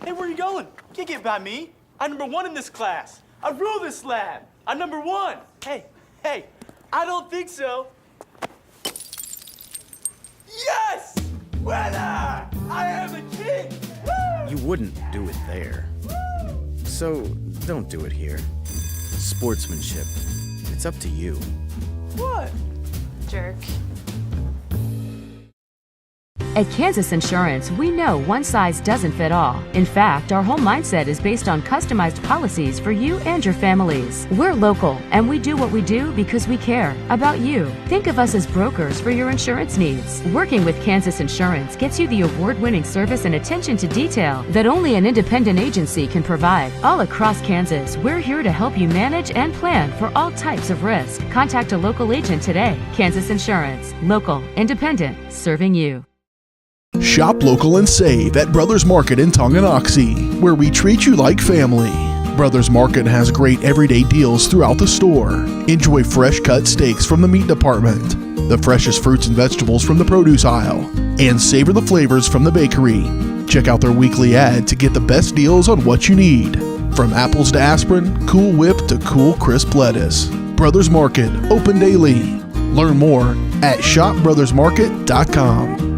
Hey, where are you going? Can't get by me. I'm number one in this class. I rule this lab. I'm number one. Hey, I don't think so. Yes! Winner! I am the king! Woo!
You wouldn't do it there. So, don't do it here. Sportsmanship. It's up to you.
What?
Jerk. At Kansas Insurance, we know one size doesn't fit all. In fact, our whole mindset is based on customized policies for you and your families. We're local, and we do what we do because we care about you. Think of us as brokers for your insurance needs. Working with Kansas Insurance gets you the award-winning service and attention to detail that only an independent agency can provide. All across Kansas, we're here to help you manage and plan for all types of risk. Contact a local agent today. Kansas Insurance. Local, independent, serving you.
Shop local and save at Brothers Market in Tonganoxie, where we treat you like family. Brothers Market has great everyday deals throughout the store. Enjoy fresh cut steaks from the meat department, the freshest fruits and vegetables from the produce aisle, and savor the flavors from the bakery. Check out their weekly ad to get the best deals on what you need. From apples to aspirin, Cool Whip to cool crisp lettuce. Brothers Market, open daily. Learn more at shopbrothersmarket.com.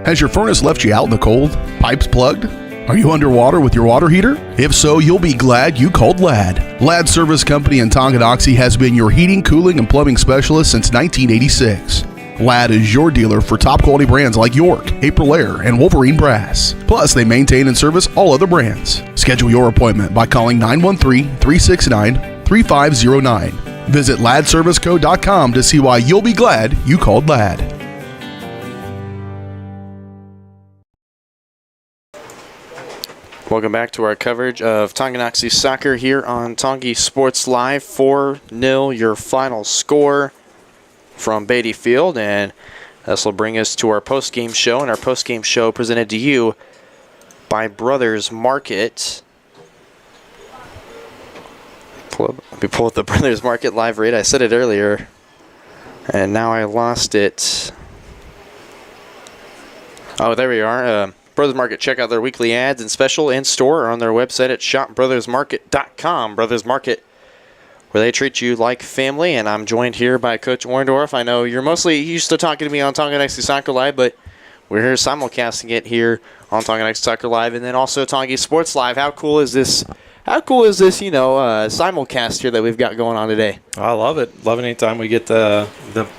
Has your furnace left you out in the cold? Pipes plugged? Are you underwater with your water heater? If so, you'll be glad you called Ladd. Ladd Service Company in Tonganoxie has been your heating, cooling, and plumbing specialist since 1986. Ladd is your dealer for top quality brands like York, Aprilaire, and Wolverine Brass. Plus, they maintain and service all other brands. Schedule your appointment by calling 913-369-3000 3509. Visit ladserviceco.com to see why you'll be glad you called Lad.
Welcome back to our coverage of Tonganoxie soccer here on Tongi Sports Live. 4-0 your final score from Beatty Field, and this will bring us to our post-game show, and our post-game show presented to you by Brothers Market. Let me pull up the Brothers Market live rate. I said it earlier, and now I lost it. Oh, there we are. Brothers Market, check out their weekly ads and special in store or on their website at shopbrothersmarket.com. Brothers Market, where they treat you like family. And I'm joined here by Coach Orndorff. I know you're mostly used to talking to me on Tonganoxie Soccer Live, but we're here simulcasting it here on Tonganoxie Soccer Live and then also Tongi Sports Live. How cool is this? Simulcast here that we've got going on today?
I love it. Love it anytime we get the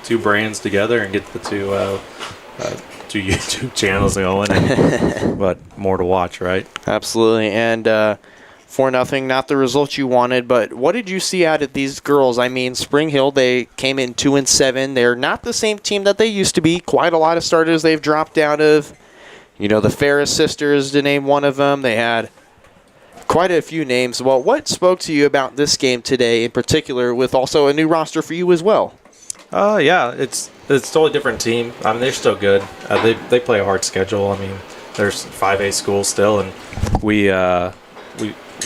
two brands together and get the two YouTube channels going, but more to watch, right?
Absolutely. And 4-0, not the result you wanted, but what did you see out of these girls? I mean, Spring Hill, they came in 2-7. They're not the same team that they used to be. Quite a lot of starters they've dropped out of. You know, the Ferris sisters, to name one of them. They had quite a few names. Well, what spoke to you about this game today in particular, with also a new roster for you as well?
Yeah, it's a totally different team. I mean, they're still good. They play a hard schedule. I mean, there's 5A schools still, and we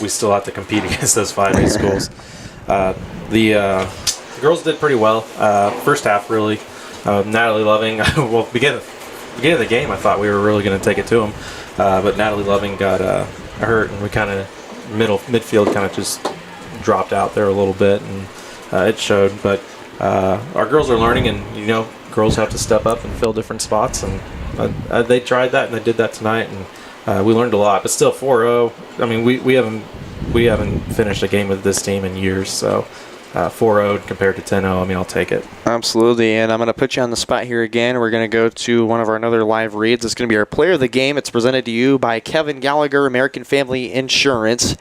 still have to compete against those 5A schools. The girls did pretty well. First half, really. Natalie Loving, well, beginning of the game, I thought we were really going to take it to them, but Natalie Loving got hurt, and we kind of midfield kind of just dropped out there a little bit, and it showed. But our girls are learning, and girls have to step up and fill different spots, and they tried that and they did that tonight, and we learned a lot. But still, 4-0. I mean, we haven't finished a game with this team in years, so 4-0 compared to 10-0. I mean, I'll take it.
Absolutely, and I'm going to put you on the spot here again. We're going to go to one of our another live reads. It's going to be our player of the game. It's presented to you by Kevin Gallagher, American Family Insurance.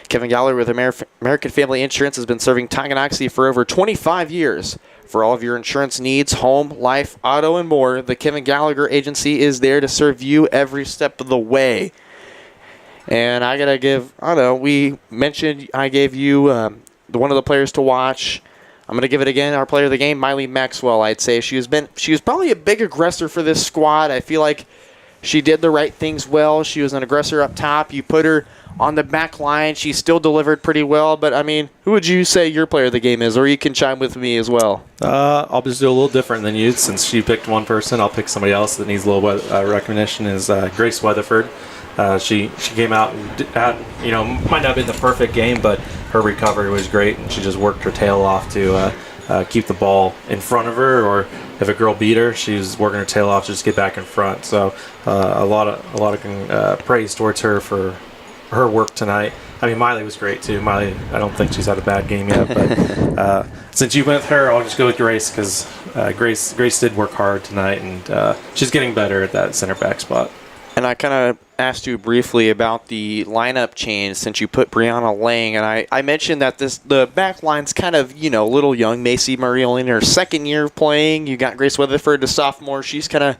Kevin Gallagher with American Family Insurance has been serving Tonganoxie for over 25 years. For all of your insurance needs, home, life, auto, and more, the Kevin Gallagher Agency is there to serve you every step of the way. And I got to give, we mentioned I gave you one of the players to watch. I'm going to give it again, our player of the game, Miley Maxwell, I'd say. She was probably a big aggressor for this squad. I feel like she did the right things well. She was an aggressor up top. You put her on the back line. She still delivered pretty well. But, I mean, who would you say your player of the game is? Or you can chime with me as well.
I'll just do a little different than you. Since she picked one person, I'll pick somebody else that needs a little recognition, is Grace Weatherford. She came out and had, might not have been the perfect game, but her recovery was great, and she just worked her tail off to keep the ball in front of her, or if a girl beat her, she was working her tail off to just get back in front. So a lot of praise towards her for her work tonight. I mean, Miley was great too. Miley, I don't think she's had a bad game yet, but since you went with her, I'll just go with Grace, because Grace did work hard tonight, and she's getting better at that center back spot.
And I kind of asked you briefly about the lineup change since you put Brianna Lang, and I mentioned that the back line's kind of, a little young. Macy Murray only in her second year of playing. You got Grace Weatherford, a sophomore. She's kind of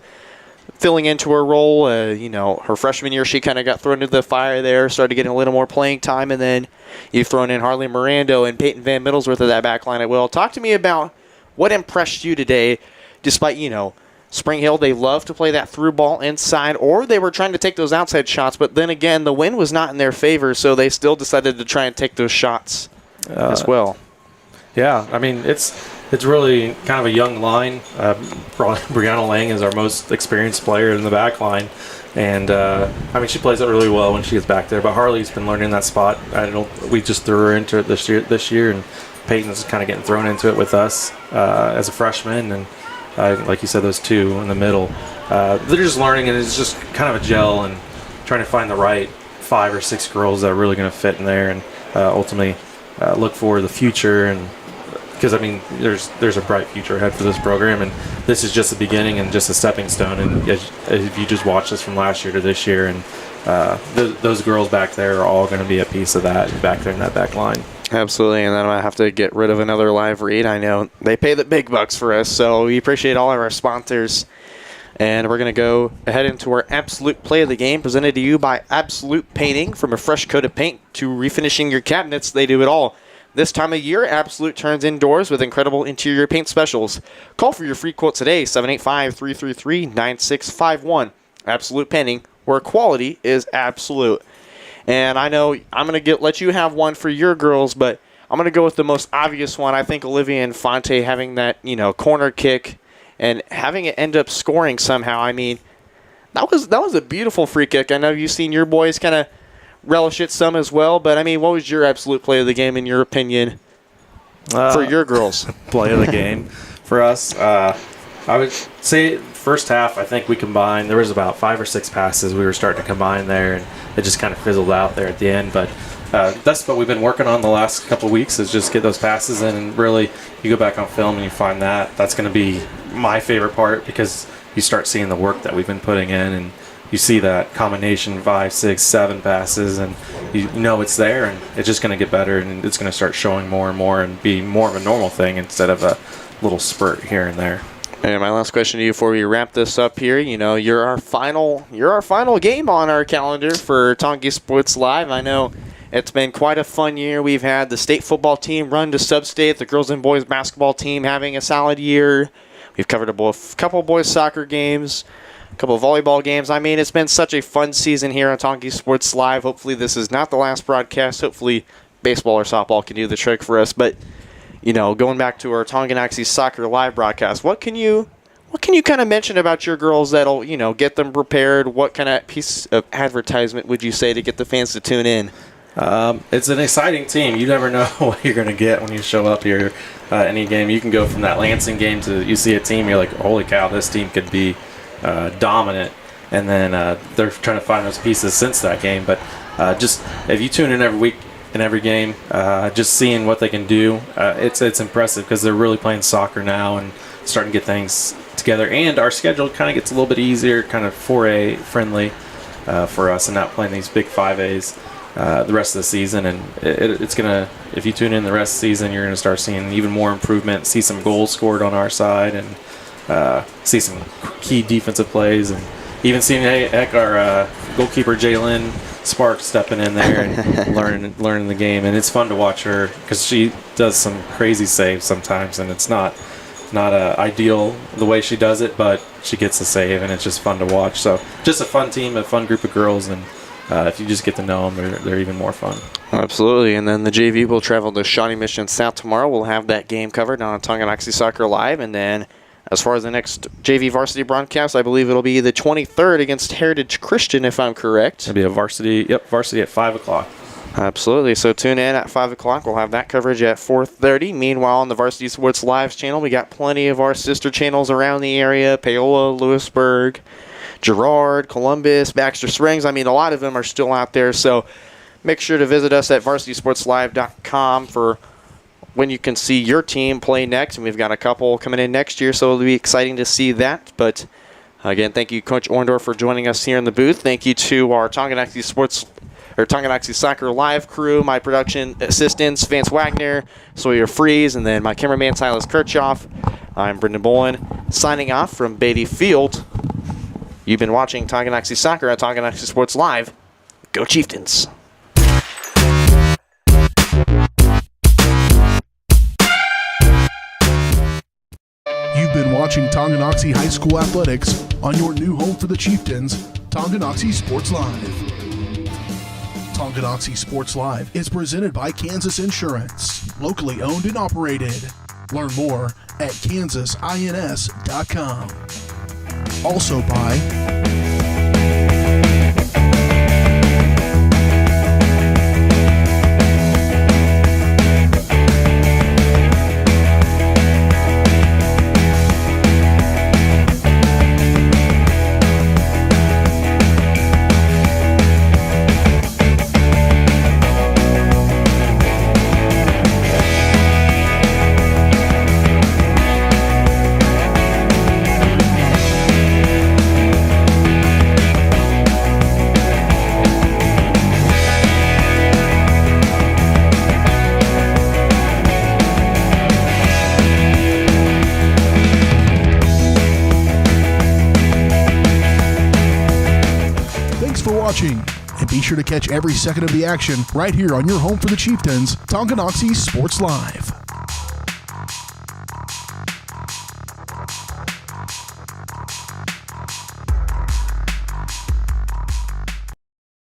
filling into her role. Her freshman year, she kind of got thrown into the fire there, started getting a little more playing time, and then you've thrown in Harley Mirando and Peyton Van Middlesworth of that back line at will. Talk to me about what impressed you today, despite, Spring Hill, they love to play that through ball inside, or they were trying to take those outside shots, but then again, the wind was not in their favor, so they still decided to try and take those shots as well.
Yeah, I mean, it's really kind of a young line. Brianna Lang is our most experienced player in the back line, and she plays it really well when she gets back there, but Harley's been learning that spot. We just threw her into it this year, and Peyton's kind of getting thrown into it with us as a freshman, and like you said, those two in the middle, they're just learning, and it's just kind of a gel and trying to find the right 5 or 6 girls that are really going to fit in there, and ultimately look for the future. And because there's a bright future ahead for this program, and this is just the beginning and just a stepping stone. And if you just watch this from last year to this year, and those girls back there are all going to be a piece of that back there in that back line.
Absolutely, and then I'm going to have to get rid of another live read. I know they pay the big bucks for us, so we appreciate all of our sponsors. And we're going to go ahead into our Absolute Play of the Game, presented to you by Absolute Painting. From a fresh coat of paint to refinishing your cabinets, they do it all. This time of year, Absolute turns indoors with incredible interior paint specials. Call for your free quote today, 785-333-9651. Absolute Painting, where quality is absolute. And I know I'm going to let you have one for your girls, but I'm going to go with the most obvious one. I think Olivia Infante having that, corner kick and having it end up scoring somehow. I mean, that was a beautiful free kick. I know you've seen your boys kind of relish it some as well, but I mean, what was your absolute play of the game in your opinion for your girls?
Play of the game for us, I would say first half, I think we combined. There was about 5 or 6 passes we were starting to combine there, and it just kind of fizzled out there at the end. But that's what we've been working on the last couple of weeks, is just get those passes in. And really, you go back on film and you find that's going to be my favorite part, because you start seeing the work that we've been putting in, and you see that combination 5, 6, 7 passes, and you know it's there, and it's just going to get better, and it's going to start showing more and more and be more of a normal thing instead of a little spurt here and there.
And my last question to you before we wrap this up here, you're our final game on our calendar for Tongi Sports Live. I know it's been quite a fun year. We've had the state football team run to sub-state, the girls and boys basketball team having a solid year. We've covered a couple of boys soccer games, a couple of volleyball games. I mean, it's been such a fun season here on Tongi Sports Live. Hopefully this is not the last broadcast. Hopefully baseball or softball can do the trick for us. But going back to our Tonganoxie Soccer Live broadcast, what can you kind of mention about your girls that'll, get them prepared? What kind of piece of advertisement would you say to get the fans to tune in?
It's an exciting team. You never know what you're going to get when you show up here. Any game, you can go from that Lansing game to you see a team, you're like, holy cow, this team could be dominant. And then they're trying to find those pieces since that game. But just if you tune in every week, in every game, just seeing what they can do, it's impressive, because they're really playing soccer now and starting to get things together. And our schedule kind of gets a little bit easier, kind of 4A friendly for us, and not playing these big 5As the rest of the season. And it's gonna, if you tune in the rest of the season, you're gonna start seeing even more improvement, see some goals scored on our side, and see some key defensive plays, and even seeing our goalkeeper Jalen Sparks stepping in there and learning the game. And it's fun to watch her, because she does some crazy saves sometimes, and it's not ideal the way she does it, but she gets the save, and it's just fun to watch. So just a fun team, a fun group of girls, and if you just get to know them, they're even more fun.
Absolutely. And then the JV will travel to Shawnee Mission South tomorrow. We'll have that game covered on Tonganoxie Soccer Live. And then as far as the next JV varsity broadcast, I believe it'll be the 23rd against Heritage Christian, if I'm correct.
It'll be a varsity at 5 o'clock.
Absolutely. So tune in at 5 o'clock. We'll have that coverage at 4:30. Meanwhile, on the Varsity Sports Live channel, we got plenty of our sister channels around the area: Paola, Lewisburg, Girard, Columbus, Baxter Springs. I mean, a lot of them are still out there. So make sure to visit us at varsitysportslive.com for when you can see your team play next. And we've got a couple coming in next year, so it'll be exciting to see that. But again, thank you, Coach Orndorff, for joining us here in the booth. Thank you to our Tonganoxie Soccer Live crew, my production assistants, Vance Wagner, Sawyer Freeze, and then my cameraman, Silas Kirchhoff. I'm Brendan Bolin, signing off from Beatty Field. You've been watching Tonganoxie Soccer at Tonganoxie Sports Live. Go Chieftains!
You've been watching Tonganoxie High School Athletics on your new home for the Chieftains, Tonganoxie Sports Live. Tonganoxie Sports Live is presented by Kansas Insurance, locally owned and operated. Learn more at kansasins.com. Also by And be sure to catch every second of the action right here on your home for the Chieftains, Tonganoxie Sports Live.